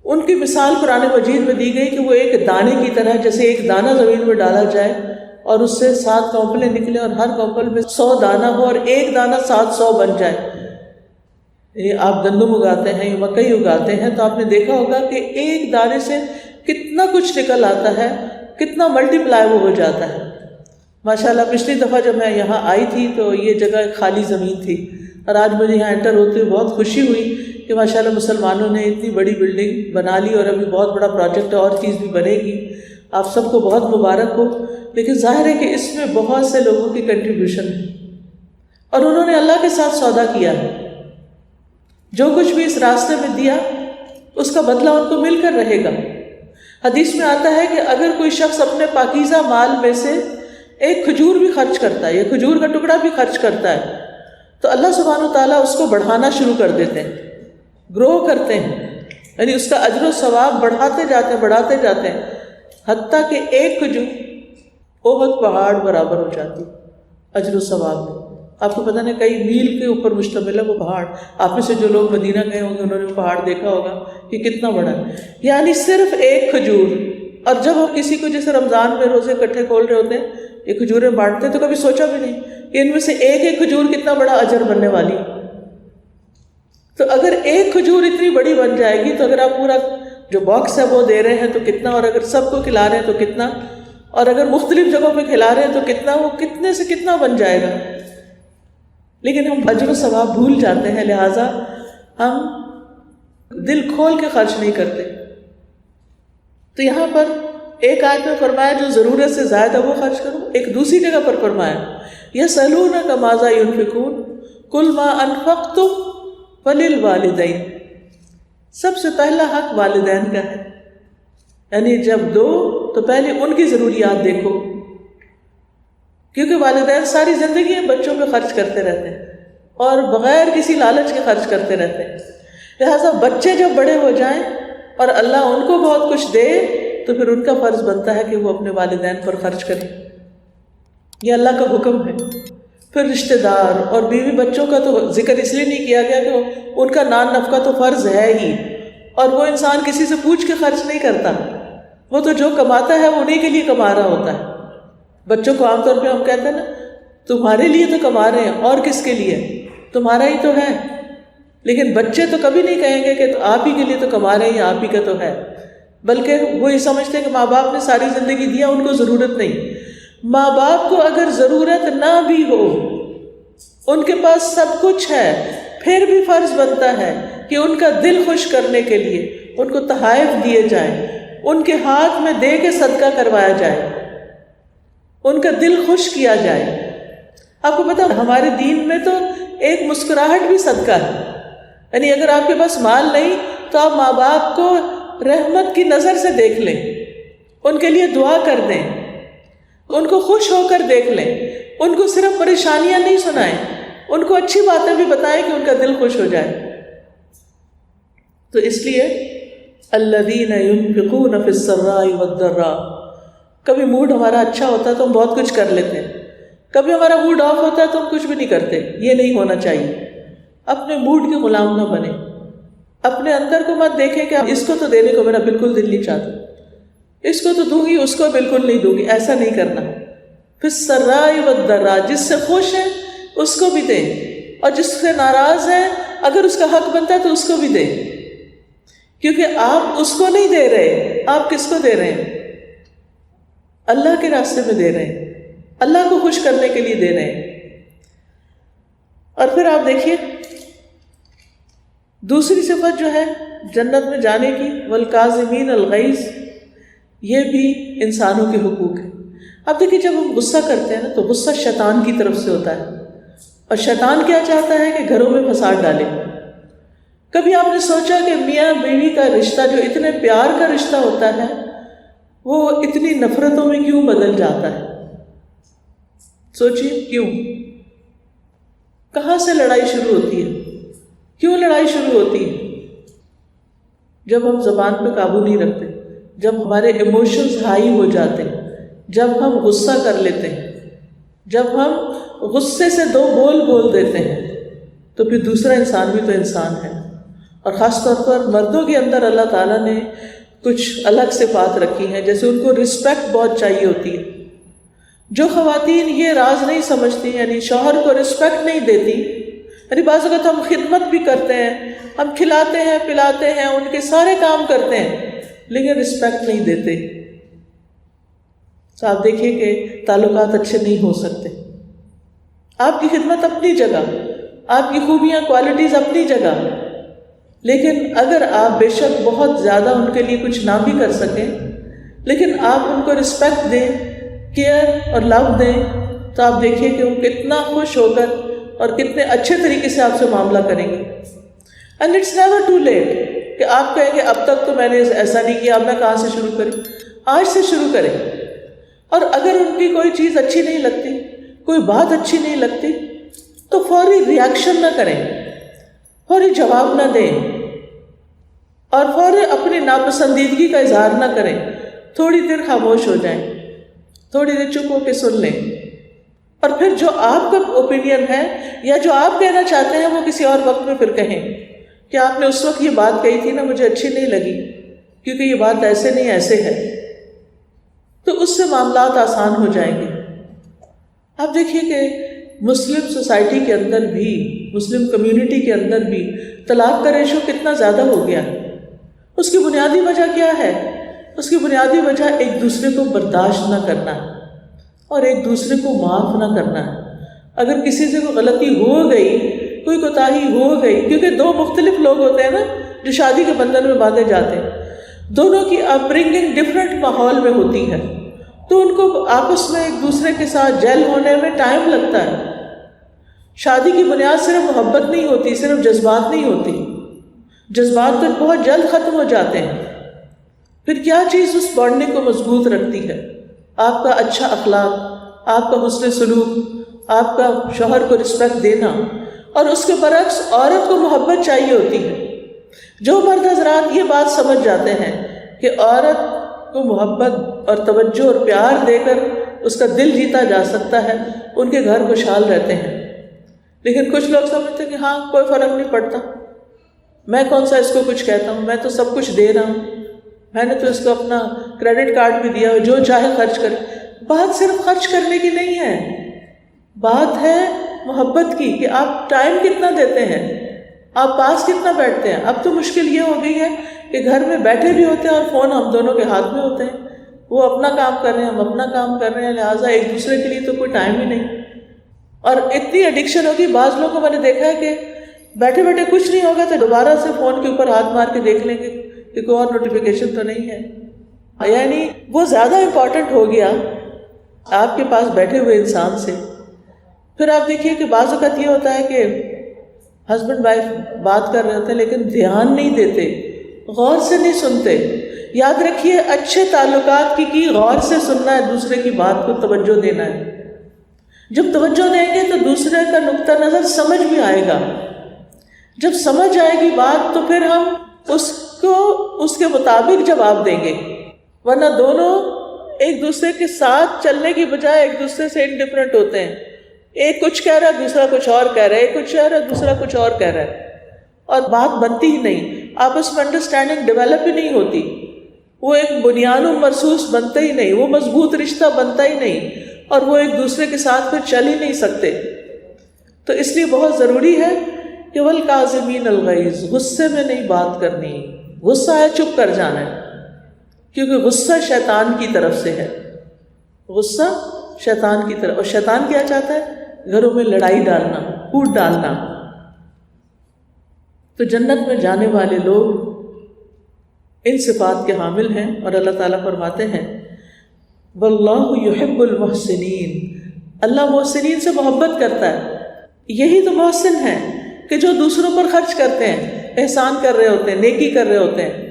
ان کی مثال قرآن مجید میں دی گئی کہ وہ ایک دانے کی طرح، جیسے ایک دانہ زمین میں ڈالا جائے اور اس سے 7 کونپلیں نکلیں اور ہر کونپل میں 100 دانہ ہو اور ایک دانہ 700 بن جائے. یہ آپ گندم اگاتے ہیں یا مکئی اگاتے ہیں تو آپ نے دیکھا ہوگا کہ ایک دانے سے کتنا کچھ نکل آتا ہے، کتنا ملٹی پلائی وہ ہو جاتا ہے. ماشاءاللہ پچھلی دفعہ جب میں یہاں آئی تھی تو یہ جگہ ایک خالی زمین تھی، اور آج مجھے یہاں انٹر ہوتے ہوئے بہت خوشی ہوئی کہ ماشاءاللہ مسلمانوں نے اتنی بڑی بلڈنگ بنا لی اور ابھی بہت بڑا پروجیکٹ اور چیز بھی بنے گی. آپ سب کو بہت مبارک ہو. لیکن ظاہر ہے کہ اس میں بہت سے لوگوں کی کنٹریبیوشن ہے اور انہوں نے اللہ کے ساتھ سودا کیا ہے. جو کچھ بھی اس راستے میں دیا اس کا بدلہ ان کو مل کر رہے گا. حدیث میں آتا ہے کہ اگر کوئی شخص اپنے پاکیزہ مال میں سے ایک کھجور بھی خرچ کرتا ہے یا کھجور کا ٹکڑا بھی خرچ کرتا ہے تو اللہ سبحانہ وتعالیٰ اس کو بڑھانا شروع کر دیتے ہیں، گرو کرتے ہیں، یعنی اس کا اجر و ثواب بڑھاتے جاتے ہیں حتیٰ کہ ایک کھجور احد پہاڑ برابر ہو جاتی اجر و ثواب میں. آپ کو پتہ نہیں کئی میل کے اوپر مشتمل ہے وہ پہاڑ. آپ میں سے جو لوگ مدینہ گئے ہوں گے انہوں نے وہ پہاڑ دیکھا ہوگا کہ کتنا بڑا ہے. یعنی صرف ایک کھجور. اور جب ہم کسی کو جیسے رمضان میں روزے اکٹھے کھول رہے ہوتے ہیں، یہ کھجوریں بانٹتے ہیں تو کبھی سوچا بھی نہیں کہ ان میں سے ایک کھجور کتنا بڑا اجر بننے والی. تو اگر ایک کھجور اتنی بڑی بن جائے گی تو اگر آپ پورا جو باکس ہے وہ دے رہے ہیں تو کتنا، اور اگر سب کو کھلا رہے ہیں تو کتنا، اور اگر مختلف جگہوں پہ کھلا رہے ہیں تو کتنا، وہ کتنے سے کتنا بن جائے گا. لیکن ہم اجر و ثواب بھول جاتے ہیں، لہٰذا ہم دل کھول کے خرچ نہیں کرتے. تو یہاں پر ایک آیت میں فرمایا جو ضرورت سے زائد ہے وہ خرچ کرو. ایک دوسری جگہ پر فرمایا یسألونک ماذا ینفقون قل ما انفقتم فللوالدین. سب سے پہلا حق والدین کا ہے، یعنی جب دو تو پہلے ان کی ضروریات دیکھو، کیونکہ والدین ساری زندگی بچوں پہ خرچ کرتے رہتے ہیں اور بغیر کسی لالچ کے خرچ کرتے رہتے ہیں. لہٰذا بچے جب بڑے ہو جائیں اور اللہ ان کو بہت کچھ دے تو پھر ان کا فرض بنتا ہے کہ وہ اپنے والدین پر خرچ کریں. یہ اللہ کا حکم ہے. پھر رشتہ دار اور بیوی بچوں کا تو ذکر اس لیے نہیں کیا گیا کہ ان کا نان نفقہ تو فرض ہے ہی، اور وہ انسان کسی سے پوچھ کے خرچ نہیں کرتا، وہ تو جو کماتا ہے وہ انہیں کے لیے کما رہا ہوتا ہے. بچوں کو عام طور پہ ہم کہتے ہیں نا تمہارے لیے تو کما رہے ہیں، اور کس کے لیے، تمہارا ہی تو ہے. لیکن بچے تو کبھی نہیں کہیں گے کہ آپ ہی کے لیے تو کما رہے ہیں یا آپ ہی کا تو ہے، بلکہ وہ یہ سمجھتے ہیں کہ ماں باپ نے ساری زندگی دیا، ان کو ضرورت نہیں. ماں باپ کو اگر ضرورت نہ بھی ہو، ان کے پاس سب کچھ ہے، پھر بھی فرض بنتا ہے کہ ان کا دل خوش کرنے کے لیے ان کو تحائف دیے جائیں، ان کے ہاتھ میں دے کے صدقہ کروایا جائے، ان کا دل خوش کیا جائے. آپ کو پتہ ہمارے دین میں تو ایک مسکراہٹ بھی صدقہ ہے. یعنی اگر آپ کے پاس مال نہیں تو آپ ماں باپ کو رحمت کی نظر سے دیکھ لیں، ان کے لیے دعا کر دیں، ان کو خوش ہو کر دیکھ لیں، ان کو صرف پریشانیاں نہیں سنائیں، ان کو اچھی باتیں بھی بتائیں کہ ان کا دل خوش ہو جائے. تو اس لیے الذین ينفقون فی السراء والضراء. کبھی موڈ ہمارا اچھا ہوتا ہے تو ہم بہت کچھ کر لیتے ہیں، کبھی ہمارا موڈ آف ہوتا ہے تو ہم کچھ بھی نہیں کرتے. یہ نہیں ہونا چاہیے. اپنے موڈ کے غلام نہ بنیں. اپنے اندر کو مت دیکھیں کہ اس کو تو دینے کو میرا بالکل دل نہیں چاہتا، اس کو تو دوں گی، اس کو بالکل نہیں دوں گی. ایسا نہیں کرنا. پھر السراء والضراء، جس سے خوش ہیں اس کو بھی دیں، اور جس سے ناراض ہے اگر اس کا حق بنتا ہے تو اس کو بھی دیں. کیونکہ آپ اس کو نہیں دے رہے، آپ کس کو دے رہے ہیں؟ اللہ کے راستے میں دے رہے ہیں، اللہ کو خوش کرنے کے لیے دے رہے ہیں۔ اور پھر آپ دیکھیے دوسری صفت جو ہے جنت میں جانے کی، والکاظمین الغیظ، یہ بھی انسانوں کے حقوق ہے۔ اب دیکھیے جب ہم غصہ کرتے ہیں نا تو غصہ شیطان کی طرف سے ہوتا ہے، اور شیطان کیا چاہتا ہے کہ گھروں میں فساد ڈالے۔ کبھی آپ نے سوچا کہ میاں بیوی کا رشتہ جو اتنے پیار کا رشتہ ہوتا ہے وہ اتنی نفرتوں میں کیوں بدل جاتا ہے؟ سوچیے کیوں؟ کہاں سے لڑائی شروع ہوتی ہے؟ کیوں لڑائی شروع ہوتی ہے؟ جب ہم زبان پہ قابو نہیں رکھتے، جب ہمارے ایموشنز ہائی ہو جاتے ہیں، جب ہم غصہ کر لیتے ہیں، جب ہم غصے سے دو بول بول دیتے ہیں، تو پھر دوسرا انسان بھی تو انسان ہے۔ اور خاص طور پر مردوں کے اندر اللہ تعالیٰ نے کچھ الگ صفات رکھی ہیں، جیسے ان کو رسپیکٹ بہت چاہیے ہوتی ہے۔ جو خواتین یہ راز نہیں سمجھتی، یعنی شوہر کو رسپیکٹ نہیں دیتی، یعنی بعض اوقات ہم خدمت بھی کرتے ہیں، ہم کھلاتے ہیں پلاتے ہیں، ان کے سارے کام کرتے ہیں، لیکن رسپیکٹ نہیں دیتے، تو آپ دیکھیے کہ تعلقات اچھے نہیں ہو سکتے۔ آپ کی خدمت اپنی جگہ، آپ کی خوبیاں کوالٹیز اپنی جگہ، لیکن اگر آپ بے شک بہت زیادہ ان کے لیے کچھ نہ بھی کر سکیں، لیکن آپ ان کو رسپیکٹ دیں، کیئر اور لو دیں، تو آپ دیکھیے کہ وہ کتنا خوش ہو کر اور کتنے اچھے طریقے سے آپ سے معاملہ کریں گے۔ And it's never too late کہ آپ کہیں کہ اب تک تو میں نے ایسا نہیں کیا، اب میں کہاں سے شروع کریں؟ آج سے شروع کریں۔ اور اگر ان کی کوئی چیز اچھی نہیں لگتی، کوئی بات اچھی نہیں لگتی، تو فوری ریاکشن نہ کریں، فوری جواب نہ دیں، اور فوری اپنی ناپسندیدگی کا اظہار نہ کریں۔ تھوڑی دیر خاموش ہو جائیں، تھوڑی دیر چپ ہو کے سن لیں، اور پھر جو آپ کا اوپینین ہے یا جو آپ کہنا چاہتے ہیں وہ کسی اور وقت میں پھر کہیں کہ آپ نے اس وقت یہ بات کہی تھی نا، مجھے اچھی نہیں لگی، کیونکہ یہ بات ایسے نہیں ایسے ہے، تو اس سے معاملات آسان ہو جائیں گے۔ آپ دیکھیے کہ مسلم سوسائٹی کے اندر بھی، مسلم کمیونٹی کے اندر بھی طلاق کا ریشو کتنا زیادہ ہو گیا ہے۔ اس کی بنیادی وجہ کیا ہے؟ اس کی بنیادی وجہ ایک دوسرے کو برداشت نہ کرنا ہے اور ایک دوسرے کو معاف نہ کرنا ہے۔ اگر کسی سے کوئی غلطی ہو گئی، کوئی کوتاہی ہو گئی، کیونکہ دو مختلف لوگ ہوتے ہیں نا جو شادی کے بندھن میں باندھے جاتے ہیں، دونوں کی اپ برنگنگ ڈفرینٹ ماحول میں ہوتی ہے، تو ان کو آپس میں ایک دوسرے کے ساتھ جیل ہونے میں ٹائم لگتا ہے۔ شادی کی بنیاد صرف محبت نہیں ہوتی، صرف جذبات نہیں ہوتی، جذبات تو بہت جلد ختم ہو جاتے ہیں۔ پھر کیا چیز اس بانڈنگ کو مضبوط رکھتی ہے؟ آپ کا اچھا اخلاق، آپ کا حسن سلوک، آپ کا شوہر کو رسپیکٹ دینا، اور اس کے برعکس عورت کو محبت چاہیے ہوتی ہے۔ جو مرد حضرات یہ بات سمجھ جاتے ہیں کہ عورت کو محبت اور توجہ اور پیار دے کر اس کا دل جیتا جا سکتا ہے، ان کے گھر خوشحال رہتے ہیں۔ لیکن کچھ لوگ سمجھتے ہیں کہ ہاں کوئی فرق نہیں پڑتا، میں کون سا اس کو کچھ کہتا ہوں، میں تو سب کچھ دے رہا ہوں، میں نے تو اس کو اپنا کریڈٹ کارڈ بھی دیا، جو چاہے خرچ کرے۔ بات صرف خرچ کرنے کی نہیں ہے، بات ہے محبت کی، کہ آپ ٹائم کتنا دیتے ہیں، آپ پاس کتنا بیٹھتے ہیں۔ اب تو مشکل یہ ہو گئی ہے کہ گھر میں بیٹھے بھی ہوتے ہیں اور فون ہم دونوں کے ہاتھ میں ہوتے ہیں، وہ اپنا کام کر رہے ہیں، ہم اپنا کام کر رہے ہیں، لہٰذا ایک دوسرے کے لیے تو کوئی ٹائم ہی نہیں۔ اور اتنی ایڈکشن ہوگی، بعض لوگوں کو میں نے دیکھا ہے کہ بیٹھے بیٹھے کچھ نہیں ہوگا تو دوبارہ سے فون کے اوپر ہاتھ مار کے دیکھ لیں گے کہ کوئی اور نوٹیفیکیشن تو نہیں ہے، یعنی وہ زیادہ امپورٹنٹ ہو گیا آپ کے پاس بیٹھے ہوئے انسان سے۔ پھر آپ دیکھیے کہ بعض اوقات یہ ہوتا ہے کہ ہسبینڈ وائف بات کر رہے ہوتے ہیں لیکن دھیان نہیں دیتے، غور سے نہیں سنتے۔ یاد رکھیے اچھے تعلقات کی غور سے سننا ہے، دوسرے کی بات کو توجہ دینا ہے۔ جب توجہ دیں گے تو دوسرے کا نقطہ نظر سمجھ بھی آئے گا، جب سمجھ آئے گی بات تو پھر ہم اس کو اس کے مطابق جواب دیں گے، ورنہ دونوں ایک دوسرے کے ساتھ چلنے کی بجائے ایک دوسرے سے انڈیفرنٹ ہوتے ہیں۔ ایک کچھ کہہ رہا ہے، دوسرا کچھ اور کہہ رہا ہے، ایک کچھ کہہ رہا ہے، دوسرا کچھ اور کہہ رہا ہے، اور بات بنتی ہی نہیں، آپس میں انڈرسٹینڈنگ ڈیولپ ہی نہیں ہوتی، وہ ایک بنیاد و مرصوص بنتا ہی نہیں، وہ مضبوط رشتہ بنتا ہی نہیں، اور وہ ایک دوسرے کے ساتھ پھر چل ہی نہیں سکتے۔ تو اس لیے بہت ضروری ہے کہ والکاظمین الغیظ، غصے میں نہیں بات کرنی، غصہ ہے چپ کر جانا ہے، کیونکہ غصہ شیطان کی طرف سے ہے، غصہ شیطان کی طرف، اور شیطان کیا چاہتا ہے؟ گھروں میں لڑائی ڈالنا، پھوٹ ڈالنا۔ تو جنت میں جانے والے لوگ ان صفات کے حامل ہیں، اور اللہ تعالیٰ فرماتے ہیں واللہ یحب المحسنین، اللہ محسنین سے محبت کرتا ہے۔ یہی تو محسن ہیں کہ جو دوسروں پر خرچ کرتے ہیں، احسان کر رہے ہوتے ہیں، نیکی کر رہے ہوتے ہیں۔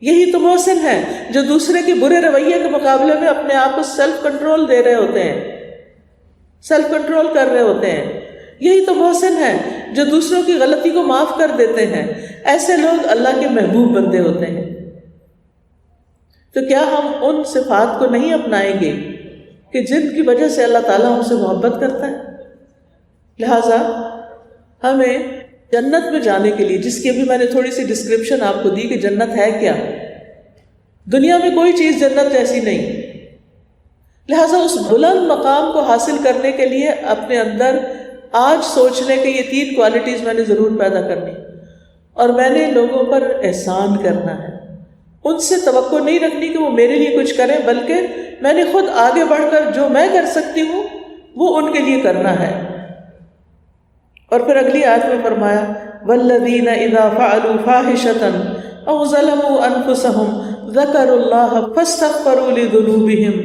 یہی تو محسن ہے جو دوسرے کے برے رویے کے مقابلے میں اپنے آپ کو سیلف کنٹرول دے رہے ہوتے ہیں، سیلف کنٹرول کر رہے ہوتے ہیں۔ یہی تو محسن ہے جو دوسروں کی غلطی کو معاف کر دیتے ہیں۔ ایسے لوگ اللہ کے محبوب بندے ہوتے ہیں۔ تو کیا ہم ان صفات کو نہیں اپنائیں گے کہ جن کی وجہ سے اللہ تعالیٰ ہم سے محبت کرتا ہے؟ لہٰذا ہمیں جنت میں جانے کے لیے، جس کی ابھی میں نے تھوڑی سی ڈسکرپشن آپ کو دی کہ جنت ہے کیا، دنیا میں کوئی چیز جنت جیسی نہیں، لہٰذا اس بلند مقام کو حاصل کرنے کے لیے اپنے اندر آج سوچنے کہ یہ 3 کوالٹیز میں نے ضرور پیدا کرنی، اور میں نے لوگوں پر احسان کرنا ہے، ان سے توقع نہیں رکھنی کہ وہ میرے لیے کچھ کریں، بلکہ میں نے خود آگے بڑھ کر جو میں کر سکتی ہوں وہ ان کے لیے کرنا ہے۔ اور پھر اگلی آیت میں فرمایا والذین اذا فعلوا فاحشة او ظلموا انفسهم ذکروا اللہ فاستغفروا لذنوبهم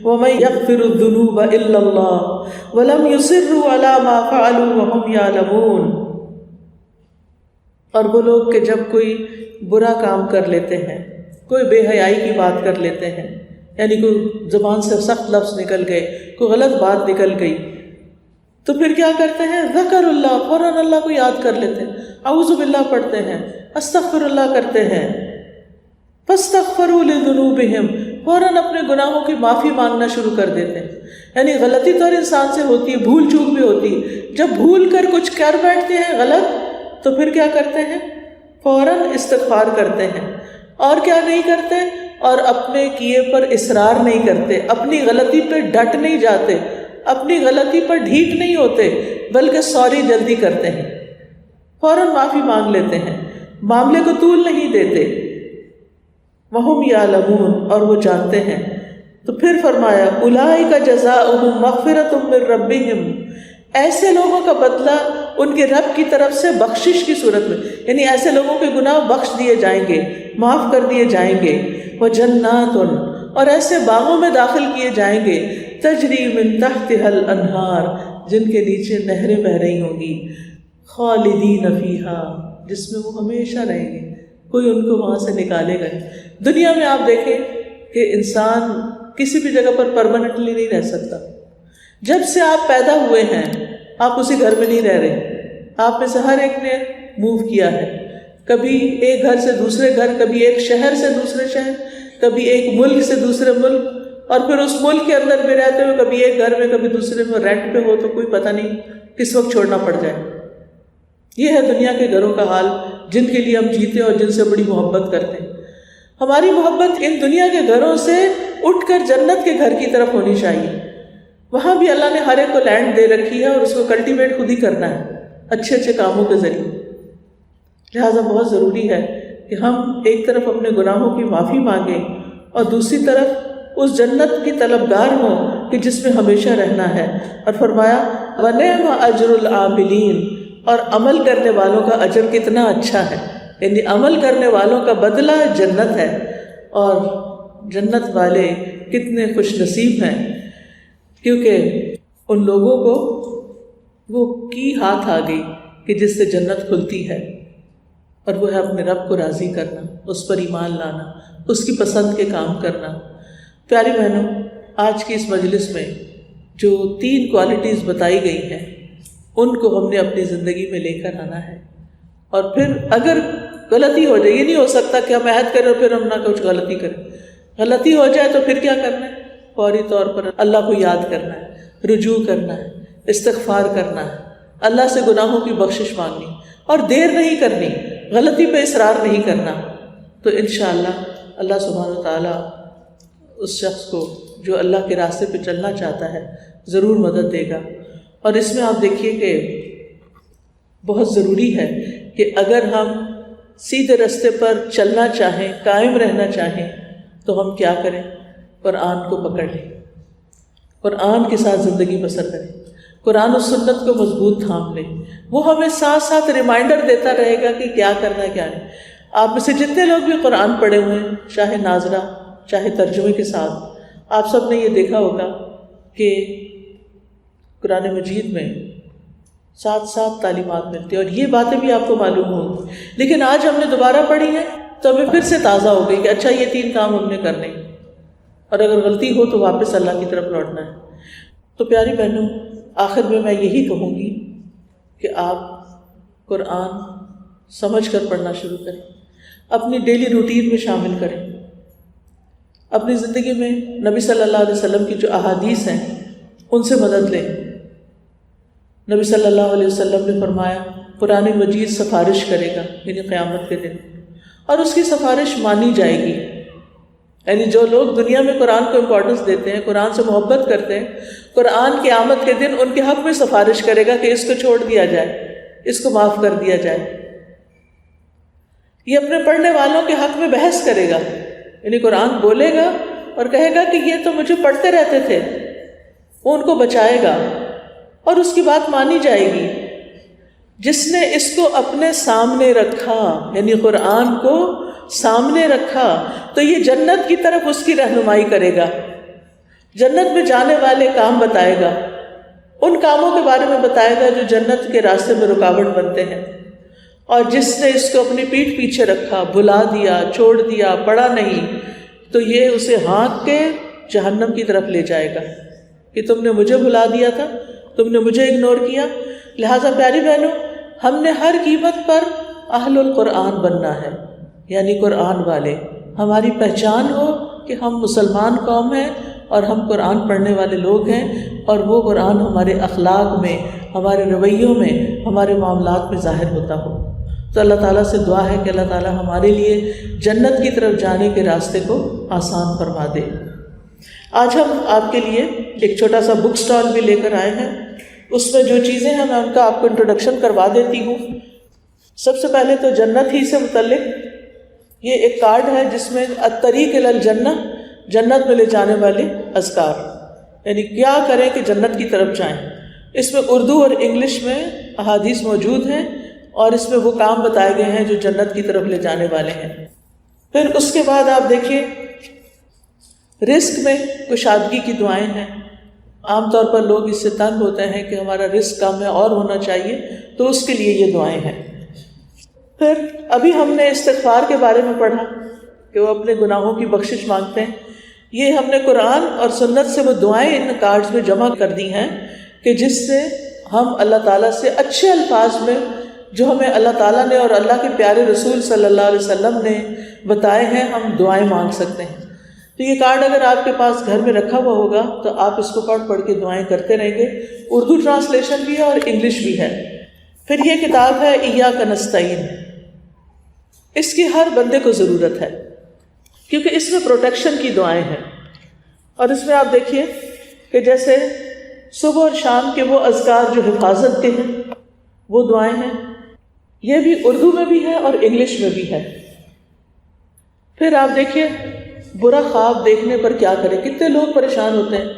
ومن یغفر الذنوب الا اللہ ولم یصروا علی ما فعلوا وهم یعلمون۔ اور وہ لوگ کہ جب کوئی برا کام کر لیتے ہیں، کوئی بے حیائی کی بات کر لیتے ہیں، یعنی کوئی زبان سے سخت لفظ نکل گئے، کوئی غلط بات نکل گئی، تو پھر کیا کرتے ہیں؟ ذکر اللہ، فوراً اللہ کو یاد کر لیتے ہیں، اعوذ باللہ پڑھتے ہیں، استغفر اللہ کرتے ہیں، فاستغفروا لذنوبہم، فوراً اپنے گناہوں کی معافی مانگنا شروع کر دیتے ہیں۔ یعنی غلطی تو ہر انسان سے ہوتی ہے، بھول چوک بھی ہوتی ہے، جب بھول کر کچھ کر بیٹھتے ہیں غلط تو پھر کیا کرتے ہیں؟ فوراً استغفار کرتے ہیں۔ اور کیا نہیں کرتے؟ اور اپنے کیے پر اصرار نہیں کرتے، اپنی غلطی پہ ڈٹ نہیں جاتے، اپنی غلطی پر ڈھیٹ نہیں ہوتے، بلکہ سوری جلدی کرتے ہیں، فوراً معافی مانگ لیتے ہیں، معاملے کو طول نہیں دیتے۔ وہم یعلمون، اور وہ جانتے ہیں۔ تو پھر فرمایا اولئک جزاؤہم مغفرۃ من ربہم، ایسے لوگوں کا بدلہ ان کے رب کی طرف سے بخشش کی صورت میں، یعنی ایسے لوگوں کے گناہ بخش دیے جائیں گے، معاف کر دیے جائیں گے۔ وجنات، اور ایسے باغوں میں داخل کیے جائیں گے، تجری من تحتها الانہار، جن کے نیچے نہریں بہ رہی ہوں گی، خالدین فیہا، جس میں وہ ہمیشہ رہیں گے، کوئی ان کو وہاں سے نکالے گا نہیں۔ دنیا میں آپ دیکھیں کہ انسان کسی بھی جگہ پر پرماننٹلی نہیں رہ سکتا۔ جب سے آپ پیدا ہوئے ہیں آپ اسی گھر میں نہیں رہ رہے، آپ میں سے ہر ایک نے موو کیا ہے، کبھی ایک گھر سے دوسرے گھر، کبھی ایک شہر سے دوسرے شہر، کبھی ایک ملک سے دوسرے ملک، اور پھر اس ملک کے اندر بھی رہتے ہوئے کبھی ایک گھر میں کبھی دوسرے میں، رینٹ پہ ہو تو کوئی پتہ نہیں کس وقت چھوڑنا پڑ جائے۔ یہ ہے دنیا کے گھروں کا حال جن کے لیے ہم جیتے اور جن سے بڑی محبت کرتے ہیں۔ ہماری محبت ان دنیا کے گھروں سے اٹھ کر جنت کے گھر کی طرف ہونی چاہیے۔ وہاں بھی اللہ نے ہر ایک کو لینڈ دے رکھی ہے اور اس کو کلٹیویٹ خود ہی کرنا ہے اچھے اچھے کاموں کے ذریعے۔ لہٰذا بہت ضروری ہے کہ ہم ایک طرف اپنے گناہوں کی معافی مانگیں اور دوسری طرف اس جنت کی طلبگار ہوں کہ جس میں ہمیشہ رہنا ہے۔ اور فرمایا وَنِعْمَ أَجْرُ الْعَامِلِينَ، اور عمل کرنے والوں کا اجر کتنا اچھا ہے، یعنی عمل کرنے والوں کا بدلہ جنت ہے، اور جنت والے کتنے خوش نصیب ہیں، کیونکہ ان لوگوں کو وہ کی ہاتھ آ گئی کہ جس سے جنت کھلتی ہے، اور وہ ہے اپنے رب کو راضی کرنا، اس پر ایمان لانا، اس کی پسند کے کام کرنا۔ پیاری بہنوں، آج کی اس مجلس میں جو 3 کوالٹیز بتائی گئی ہیں ان کو ہم نے اپنی زندگی میں لے کر آنا ہے، اور پھر اگر غلطی ہو جائے، یہ نہیں ہو سکتا کہ ہم عہد کریں اور پھر ہم نہ کچھ غلطی کریں، غلطی ہو جائے تو پھر کیا کرنا ہے؟ فوری طور پر اللہ کو یاد کرنا ہے، رجوع کرنا ہے، استغفار کرنا ہے، اللہ سے گناہوں کی بخشش مانگنی، اور دیر نہیں کرنی، غلطی پہ اصرار نہیں کرنا۔ تو انشاءاللہ اللہ سبحانہ وتعالیٰ اس شخص کو جو اللہ کے راستے پہ چلنا چاہتا ہے ضرور مدد دے گا۔ اور اس میں آپ دیکھیے کہ بہت ضروری ہے کہ اگر ہم سیدھے راستے پر چلنا چاہیں، قائم رہنا چاہیں، تو ہم کیا کریں؟ قرآن کو پکڑ لیں، قرآن کے ساتھ زندگی بسر کریں، قرآن و سنت کو مضبوط تھام لیں۔ وہ ہمیں ساتھ ساتھ ریمائنڈر دیتا رہے گا کہ کیا کرنا ہے کیا نہیں۔ آپ میں سے جتنے لوگ بھی قرآن پڑھے ہوئے ہیں، چاہے ناظرہ چاہے ترجمے کے ساتھ، آپ سب نے یہ دیکھا ہوگا کہ قرآن مجید میں ساتھ ساتھ تعلیمات ملتی ہیں، اور یہ باتیں بھی آپ کو معلوم ہوں گی، لیکن آج ہم نے دوبارہ پڑھی ہیں تو ہمیں پھر سے تازہ ہو گئی کہ اچھا یہ 3 کام ہم نے کرنے، اور اگر غلطی ہو تو واپس اللہ کی طرف لوٹنا ہے۔ تو پیاری بہنوں، آخر میں یہی کہوں گی کہ آپ قرآن سمجھ کر پڑھنا شروع کریں، اپنی ڈیلی روٹین میں شامل کریں، اپنی زندگی میں نبی صلی اللہ علیہ وسلم کی جو احادیث ہیں ان سے مدد لیں۔ نبی صلی اللہ علیہ وسلم نے فرمایا قرآن مجید سفارش کرے گا، یعنی قیامت کے دن، اور اس کی سفارش مانی جائے گی۔ یعنی جو لوگ دنیا میں قرآن کو امپورٹنس دیتے ہیں، قرآن سے محبت کرتے ہیں، قرآن کی آمد کے دن ان کے حق میں سفارش کرے گا کہ اس کو چھوڑ دیا جائے، اس کو معاف کر دیا جائے۔ یہ اپنے پڑھنے والوں کے حق میں بحث کرے گا، یعنی قرآن بولے گا اور کہے گا کہ یہ تو مجھے پڑھتے رہتے تھے، وہ ان کو بچائے گا اور اس کی بات مانی جائے گی۔ جس نے اس کو اپنے سامنے رکھا، یعنی قرآن کو سامنے رکھا، تو یہ جنت کی طرف اس کی رہنمائی کرے گا، جنت میں جانے والے کام بتائے گا، ان کاموں کے بارے میں بتائے گا جو جنت کے راستے میں رکاوٹ بنتے ہیں۔ اور جس نے اس کو اپنی پیٹھ پیچھے رکھا، بھلا دیا، چھوڑ دیا، پڑھا نہیں، تو یہ اسے ہانک کے جہنم کی طرف لے جائے گا کہ تم نے مجھے بھلا دیا تھا، تم نے مجھے اگنور کیا۔ لہٰذا پیاری بہنوں، ہم نے ہر قیمت پر اہل القرآن بننا ہے، یعنی قرآن والے۔ ہماری پہچان ہو کہ ہم مسلمان قوم ہیں اور ہم قرآن پڑھنے والے لوگ ہیں، اور وہ قرآن ہمارے اخلاق میں، ہمارے رویوں میں، ہمارے معاملات میں ظاہر ہوتا ہو۔ تو اللہ تعالیٰ سے دعا ہے کہ اللہ تعالیٰ ہمارے لیے جنت کی طرف جانے کے راستے کو آسان فرما دے۔ آج ہم آپ کے لیے ایک چھوٹا سا بک سٹال بھی لے کر آئے ہیں، اس میں جو چیزیں ہیں میں ان کا آپ کو انٹروڈکشن کروا دیتی ہوں۔ سب سے پہلے تو جنت ہی سے متعلق یہ ایک کارڈ ہے جس میں الطریق الی الجنہ، جنت میں لے جانے والے اذکار، یعنی کیا کریں کہ جنت کی طرف جائیں۔ اس میں اردو اور انگلش میں احادیث موجود ہیں، اور اس میں وہ کام بتائے گئے ہیں جو جنت کی طرف لے جانے والے ہیں۔ پھر اس کے بعد آپ دیکھیے رزق میں کشادگی کی دعائیں ہیں۔ عام طور پر لوگ اس سے تنگ ہوتے ہیں کہ ہمارا رزق کم ہے اور ہونا چاہیے، تو اس کے لیے یہ دعائیں ہیں۔ پھر ابھی ہم نے استغفار کے بارے میں پڑھا کہ وہ اپنے گناہوں کی بخشش مانگتے ہیں۔ یہ ہم نے قرآن اور سنت سے وہ دعائیں ان کارڈز میں جمع کر دی ہیں کہ جس سے ہم اللہ تعالیٰ سے اچھے الفاظ میں، جو ہمیں اللہ تعالیٰ نے اور اللہ کے پیارے رسول صلی اللہ علیہ وسلم نے بتائے ہیں، ہم دعائیں مانگ سکتے ہیں۔ تو یہ کارڈ اگر آپ کے پاس گھر میں رکھا ہوا ہوگا تو آپ اس کو پڑھ کے دعائیں کرتے رہیں گے۔ اردو ٹرانسلیشن بھی ہے اور انگلش بھی ہے۔ پھر یہ کتاب ہے ایاک نستعین، اس کی ہر بندے کو ضرورت ہے کیونکہ اس میں پروٹیکشن کی دعائیں ہیں۔ اور اس میں آپ دیکھیے کہ جیسے صبح اور شام کے وہ اذکار جو حفاظت کے ہیں، وہ دعائیں ہیں، یہ بھی اردو میں بھی ہے اور انگلش میں بھی ہے۔ پھر آپ دیکھیے برا خواب دیکھنے پر کیا کریں۔ کتنے لوگ پریشان ہوتے ہیں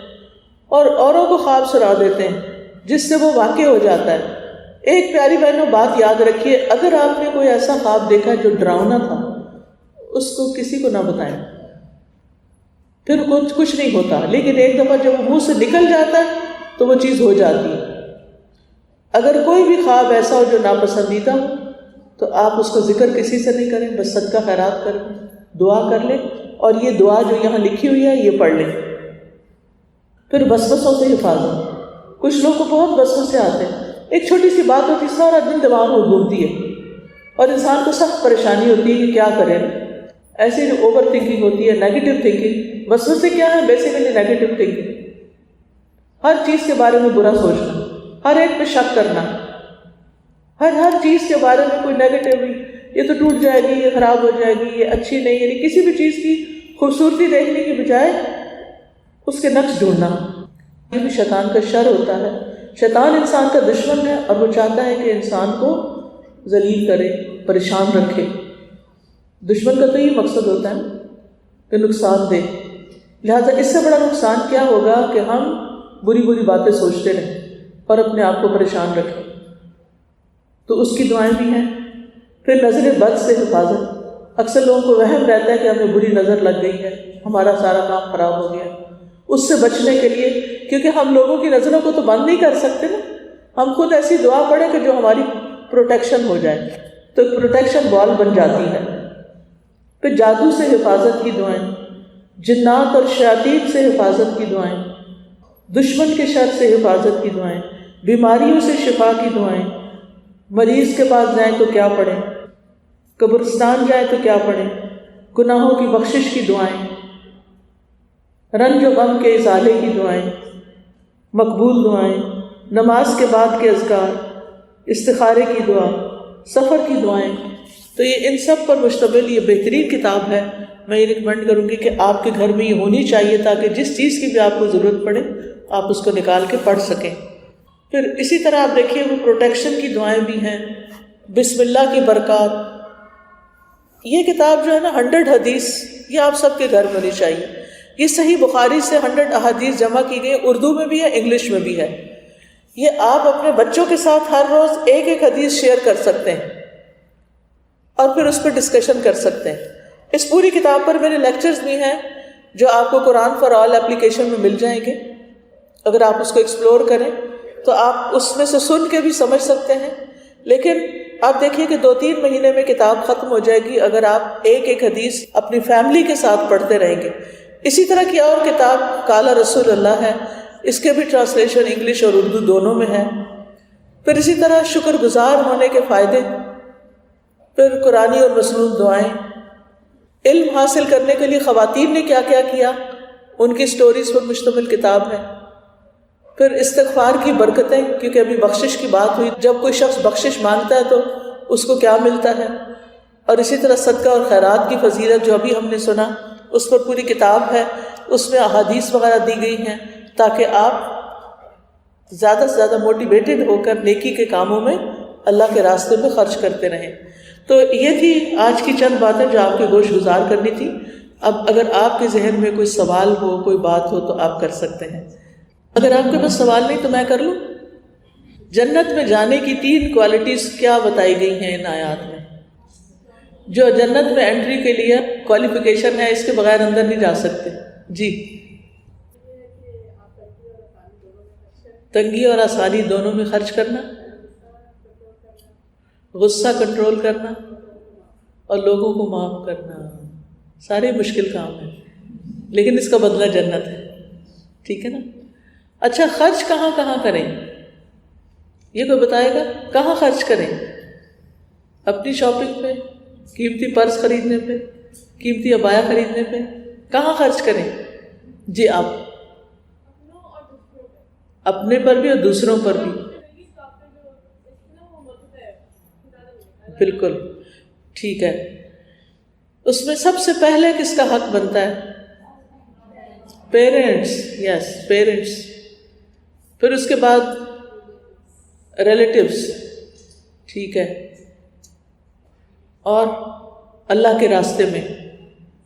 اور اوروں کو خواب سنا دیتے ہیں جس سے وہ واقع ہو جاتا ہے۔ ایک پیاری بہنوں بات یاد رکھیے، اگر آپ نے کوئی ایسا خواب دیکھا جو ڈراؤنا تھا، اس کو کسی کو نہ بتائیں، پھر کچھ نہیں ہوتا، لیکن ایک دفعہ جب وہ منہ سے نکل جاتا ہے تو وہ چیز ہو جاتی ہے۔ اگر کوئی بھی خواب ایسا ہو جو ناپسندیدہ ہو تو آپ اس کو ذکر کسی سے نہیں کریں، بس صدقہ خیرات کر لیں، دعا کر لیں، اور یہ دعا جو یہاں لکھی ہوئی ہے یہ پڑھ لیں۔ پھر وسوسوں سے حفاظت۔ کچھ لوگ کو بہت وسوسے آتے ہیں، ایک چھوٹی سی بات ہوتی ہے سارا دن دماغ میں گھومتی ہے اور انسان کو سخت پریشانی ہوتی ہے کہ کیا کرے۔ ایسے اوور تھنکنگ ہوتی ہے، نیگیٹو تھنکنگ۔ وسوسے کیا ہے؟ بیسیکلی نیگیٹو تھنکنگ، ہر چیز کے بارے میں برا سوچنا، ہر ایک پہ شک کرنا، ہر چیز کے بارے میں کوئی نیگیٹو، یہ تو ٹوٹ جائے گی، یہ خراب ہو جائے گی، یہ اچھی نہیں، یعنی کسی بھی چیز کی خوبصورتی دیکھنے کی بجائے اس کے نقص ڈھونڈنا، یہ بھی شیطان کا شر ہوتا ہے۔ شیطان انسان کا دشمن ہے اور وہ چاہتا ہے کہ انسان کو ذلیل کرے، پریشان رکھے۔ دشمن کا تو یہ مقصد ہوتا ہے کہ نقصان دے، لہٰذا اس سے بڑا نقصان کیا ہوگا کہ ہم بری بری باتیں سوچتے رہیں اور اپنے آپ کو پریشان رکھیں. تو اس کی دعائیں بھی ہیں. پھر نظر بد سے حفاظت. اکثر لوگوں کو وہم رہتا ہے کہ ہمیں بری نظر لگ گئی ہے، ہمارا سارا کام خراب ہو گیا. اس سے بچنے کے لیے، کیونکہ ہم لوگوں کی نظروں کو تو بند نہیں کر سکتے نا، ہم خود ایسی دعا پڑھیں کہ جو ہماری پروٹیکشن ہو جائے، تو پروٹیکشن وال بن جاتی ہے. پھر جادو سے حفاظت کی دعائیں، جنات اور شیاطین سے حفاظت کی دعائیں، دشمن کے شر سے حفاظت کی دعائیں، بیماریوں سے شفا کی دعائیں. مریض کے پاس جائیں تو کیا پڑھیں، قبرستان جائیں تو کیا پڑھیں، گناہوں کی بخشش کی دعائیں، رنج و غم کے ازالے کی دعائیں، مقبول دعائیں، نماز کے بعد کے اذکار، استخارے کی دعا، سفر کی دعائیں. تو یہ ان سب پر مشتمل یہ بہترین کتاب ہے. میں یہ ریکمینڈ کروں گی کہ آپ کے گھر میں یہ ہونی چاہیے تاکہ جس چیز کی بھی آپ کو ضرورت پڑے آپ اس کو نکال کے پڑھ سکیں. پھر اسی طرح آپ دیکھیے وہ پروٹیکشن کی دعائیں بھی ہیں، بسم اللہ کی برکات. یہ کتاب جو ہے نا 100 حدیث، یہ آپ سب کے گھر میں ہونی چاہیے. یہ صحیح بخاری سے 100 احادیث جمع کی گئی، اردو میں بھی ہے، انگلش میں بھی ہے. یہ آپ اپنے بچوں کے ساتھ ہر روز ایک ایک حدیث شیئر کر سکتے ہیں اور پھر اس پہ ڈسکشن کر سکتے ہیں. اس پوری کتاب پر میرے لیکچرز بھی ہیں جو آپ کو قرآن فار آل اپلیکیشن میں مل جائیں گے. اگر آپ اس کو ایکسپلور کریں تو آپ اس میں سے سن کے بھی سمجھ سکتے ہیں. لیکن آپ دیکھیے کہ 2-3 مہینے میں کتاب ختم ہو جائے گی اگر آپ ایک ایک حدیث اپنی فیملی کے ساتھ پڑھتے رہیں گے. اسی طرح کی اور کتاب قال رسول اللہ ہے، اس کے بھی ٹرانسلیشن انگلش اور اردو دونوں میں ہے. پھر اسی طرح شکر گزار ہونے کے فائدے، پھر قرآنی اور مصنون دعائیں، علم حاصل کرنے کے لیے خواتین نے کیا کیا کیا ان کی سٹوریز پر مشتمل کتاب ہے. پھر استغفار کی برکتیں، کیونکہ ابھی بخشش کی بات ہوئی، جب کوئی شخص بخشش مانگتا ہے تو اس کو کیا ملتا ہے. اور اسی طرح صدقہ اور خیرات کی فضیلت جو ابھی ہم نے سنا، اس پر پوری کتاب ہے، اس میں احادیث وغیرہ دی گئی ہیں تاکہ آپ زیادہ سے زیادہ موٹیویٹڈ ہو کر نیکی کے کاموں میں اللہ کے راستے میں خرچ کرتے رہیں. تو یہ تھی آج کی چند باتیں جو آپ کے گوش گزار کرنی تھی. اب اگر آپ کے ذہن میں کوئی سوال ہو، کوئی بات ہو تو آپ کر سکتے ہیں. اگر آپ کے پاس سوال نہیں تو میں کر لوں. جنت میں جانے کی 3 کوالٹیز کیا بتائی گئی ہیں ان آیات میں؟ جو جنت میں انٹری کے لیے کوالیفیکیشن ہے، اس کے بغیر اندر نہیں جا سکتے. جی، تنگی اور آسانی دونوں میں خرچ کرنا، غصہ کنٹرول کرنا اور لوگوں کو معاف کرنا. سارے مشکل کام ہیں لیکن اس کا بدلہ جنت ہے. ٹھیک ہے نا؟ اچھا، خرچ کہاں کہاں کریں؟ یہ کوئی بتائے گا؟ کہاں خرچ کریں؟ اپنی شاپنگ پہ، قیمتی پرس خریدنے پہ، قیمتی عبایا خریدنے پہ، کہاں خرچ کریں؟ جی، آپ اپنے پر بھی اور دوسروں پر بھی. بالکل ٹھیک ہے. اس میں سب سے پہلے کس کا حق بنتا ہے؟ پیرنٹس. یس، پیرنٹس. پھر اس کے بعد ریلیٹیوز. ٹھیک ہے. اور اللہ کے راستے میں،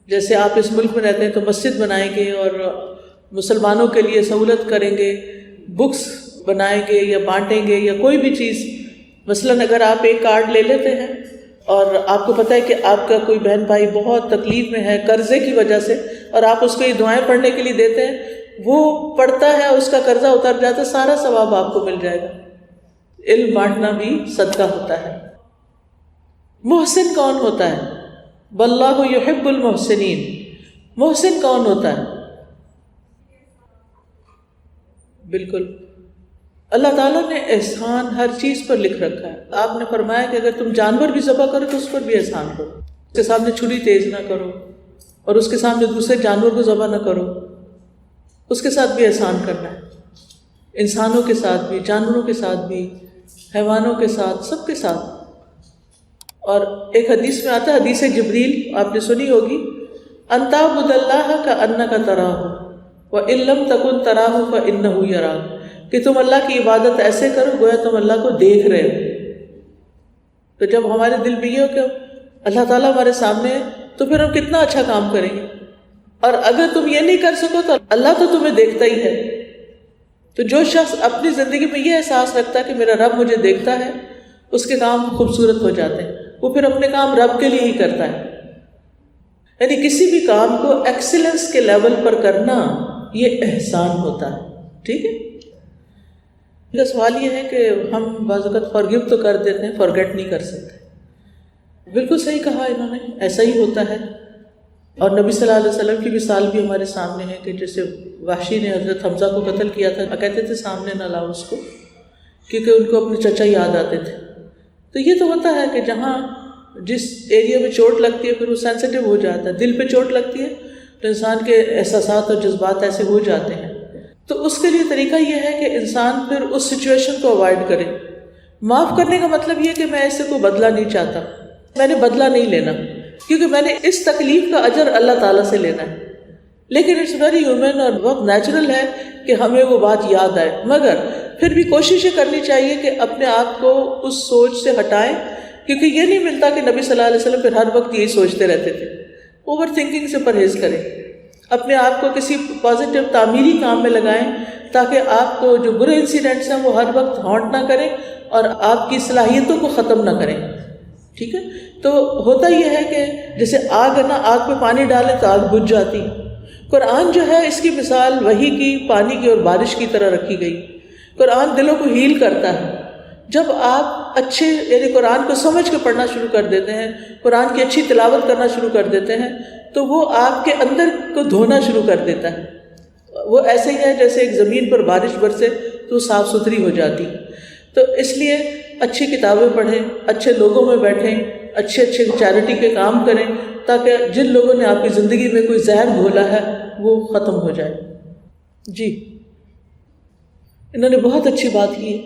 جیسے آپ اس ملک میں رہتے ہیں تو مسجد بنائیں گے اور مسلمانوں کے لیے سہولت کریں گے، بکس بنائیں گے یا بانٹیں گے یا کوئی بھی چیز. مثلاً اگر آپ ایک کارڈ لے لیتے ہیں اور آپ کو پتہ ہے کہ آپ کا کوئی بہن بھائی بہت تکلیف میں ہے قرضے کی وجہ سے، اور آپ اس کو یہ دعائیں پڑھنے کے لیے دیتے ہیں، وہ پڑھتا ہے، اس کا قرضہ اتر جاتا ہے، سارا ثواب آپ کو مل جائے گا. علم بانٹنا بھی صدقہ ہوتا ہے. محسن کون ہوتا ہے؟ واللہ یحب المحسنین. محسن کون ہوتا ہے؟ بالکل، اللہ تعالیٰ نے احسان ہر چیز پر لکھ رکھا ہے. آپ نے فرمایا کہ اگر تم جانور بھی ذبح کرو تو اس پر بھی احسان کرو. اس کے سامنے چھری تیز نہ کرو اور اس کے سامنے دوسرے جانور کو ذبح نہ کرو. اس کے ساتھ بھی احسان کرنا ہے، انسانوں کے ساتھ بھی، جانوروں کے ساتھ بھی، حیوانوں کے ساتھ، سب کے ساتھ. اور ایک حدیث میں آتا ہے، حدیث جبریل آپ نے سنی ہوگی، ان تعبد اللہ کأنک تراہ وإن لم تکن تراہ فإنہ یراک، کہ تم اللہ کی عبادت ایسے کرو گویا تم اللہ کو دیکھ رہے ہو. تو جب ہمارے دل میں یہ ہو کہ اللہ تعالیٰ ہمارے سامنے ہے تو پھر ہم کتنا اچھا کام کریں گے. اور اگر تم یہ نہیں کر سکو تو اللہ تو تمہیں دیکھتا ہی ہے. تو جو شخص اپنی زندگی میں یہ احساس رکھتا ہے کہ میرا رب مجھے دیکھتا ہے، اس کے کام خوبصورت ہو جاتے ہیں. وہ پھر اپنے کام رب کے لیے ہی کرتا ہے. یعنی کسی بھی کام کو ایکسیلنس کے لیول پر کرنا یہ احسان ہوتا ہے. ٹھیک ہے. میرا سوال یہ ہے کہ ہم بعض اوقات فارگیو تو کر دیتے ہیں، فارگیٹ نہیں کر سکتے. بالکل صحیح کہا انہوں نے، ایسا ہی ہوتا ہے. اور نبی صلی اللہ علیہ وسلم کی مثال بھی ہمارے سامنے ہے کہ جیسے وحشی نے حضرت حمزہ کو قتل کیا تھا، کہتے تھے سامنے نہ لاؤ اس کو، کیونکہ ان کو اپنے چچا یاد آتے تھے. تو یہ تو ہوتا ہے کہ جہاں جس ایریا میں چوٹ لگتی ہے پھر وہ سینسیٹیو ہو جاتا ہے. دل پہ چوٹ لگتی ہے تو انسان کے احساسات اور جذبات ایسے ہو جاتے ہیں. تو اس کے لیے طریقہ یہ ہے کہ انسان پھر اس سچویشن کو اوائڈ کرے. معاف کرنے کا مطلب یہ کہ میں اس سے کوئی بدلہ نہیں چاہتا، میں نے بدلہ نہیں لینا، کیونکہ میں نے اس تکلیف کا اجر اللہ تعالیٰ سے لینا ہے. لیکن اٹس ویری ہیومن اور بہت نیچرل ہے کہ ہمیں وہ بات یاد آئے، مگر پھر بھی کوشش یہ کرنی چاہیے کہ اپنے آپ کو اس سوچ سے ہٹائیں، کیونکہ یہ نہیں ملتا کہ نبی صلی اللہ علیہ وسلم پھر ہر وقت یہی سوچتے رہتے تھے. اوور تھنکنگ سے پرہیز کریں، اپنے آپ کو کسی پازیٹیو تعمیری کام میں لگائیں تاکہ آپ کو جو برے انسیڈنٹس ہیں وہ ہر وقت ہانٹ نہ کریں اور آپ کی صلاحیتوں کو ختم نہ کریں. ٹھیک ہے. تو ہوتا یہ ہے کہ جیسے آگ ہے نا، آگ پہ پانی ڈالیں تو آگ بجھ جاتی. قرآن جو ہے اس کی مثال وحی کی، پانی کی اور بارش کی طرح رکھی گئی. قرآن دلوں کو ہیل کرتا ہے. جب آپ اچھے یعنی قرآن کو سمجھ کے پڑھنا شروع کر دیتے ہیں، قرآن کی اچھی تلاوت کرنا شروع کر دیتے ہیں، تو وہ آپ کے اندر کو دھونا شروع کر دیتا ہے. وہ ایسے ہی ہے جیسے ایک زمین پر بارش برسے تو صاف ستھری ہو جاتی. تو اس لیے اچھی کتابیں پڑھیں، اچھے لوگوں میں بیٹھیں، اچھے چیریٹی کے کام کریں، تاکہ جن لوگوں نے آپ کی زندگی میں کوئی زہر گھولا ہے وہ ختم ہو جائے. جی انہوں نے بہت اچھی بات کی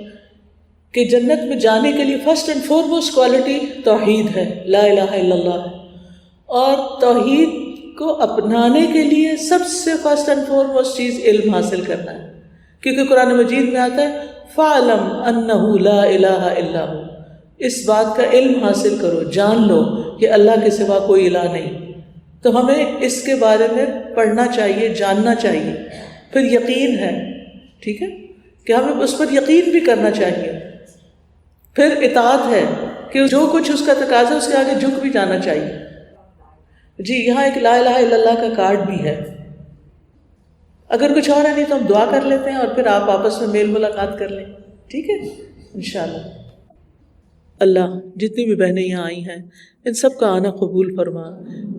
کہ جنت میں جانے کے لیے فرسٹ اینڈ فارموسٹ کوالٹی توحید ہے، لا الہ الا اللہ ہے. اور توحید کو اپنانے کے لیے سب سے فرسٹ اینڈ فارموسٹ چیز علم حاصل کرنا ہے، کیونکہ قرآن مجید میں آتا ہے فَاعْلَمْ أَنَّهُ لَا إِلَٰهَ إِلَّا هُوَ. اس بات کا علم حاصل کرو، جان لو کہ اللہ کے سوا کوئی الہ نہیں. تو ہمیں اس کے بارے میں پڑھنا چاہیے، جاننا چاہیے. پھر یقین ہے، ٹھیک ہے، کہ ہمیں اس پر یقین بھی کرنا چاہیے. پھر اطاعت ہے کہ جو کچھ اس کا تقاضا اس کے آگے جھک بھی جانا چاہیے. جی یہاں ایک لا الہ الا اللہ کا کارڈ بھی ہے. اگر کچھ اور ہے نہیں تو ہم دعا کر لیتے ہیں اور پھر آپ آپس میں میل ملاقات کر لیں. ٹھیک ہے انشاءاللہ. اللہ جتنی بھی بہنیں یہاں آئی ہیں ان سب کا آنا قبول فرما،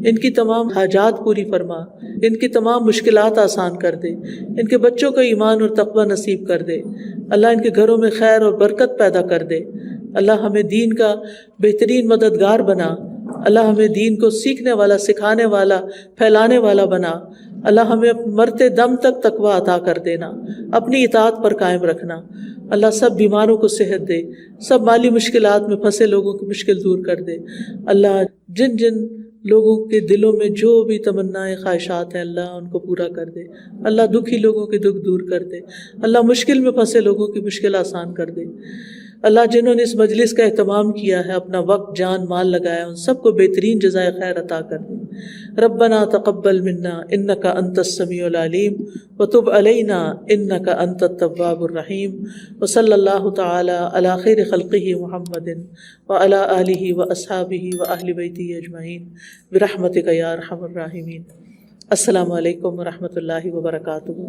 ان کی تمام حاجات پوری فرما، ان کی تمام مشکلات آسان کر دے، ان کے بچوں کو ایمان اور تقوی نصیب کر دے. اللہ ان کے گھروں میں خیر اور برکت پیدا کر دے. اللہ ہمیں دین کا بہترین مددگار بنا. اللہ ہمیں دین کو سیکھنے والا، سکھانے والا، پھیلانے والا بنا. اللہ ہمیں مرتے دم تک تقوی عطا کر دینا، اپنی اطاعت پر قائم رکھنا. اللہ سب بیماروں کو صحت دے، سب مالی مشکلات میں پھنسے لوگوں کی مشکل دور کر دے. اللہ جن جن لوگوں کے دلوں میں جو بھی تمنائیں خواہشات ہیں اللہ ان کو پورا کر دے. اللہ دکھی لوگوں کے دکھ دور کر دے. اللہ مشکل میں پھنسے لوگوں کی مشکل آسان کر دے. اللہ جنہوں نے اس مجلس کا اہتمام کیا ہے، اپنا وقت جان مال لگایا، ان سب کو بہترین جزائے خیر عطا کر دے. ربنا تقبل منا انک انت السمیع العلیم وتب علینا انک انت التواب الرحیم. وصلی اللہ تعالی علی خیر خلقہ محمد وعلی آلہ واصحابہ واہل بیتہ اجمعین برحمتک یا ارحم الراحمین. السلام علیکم ورحمۃ اللہ وبرکاتہ.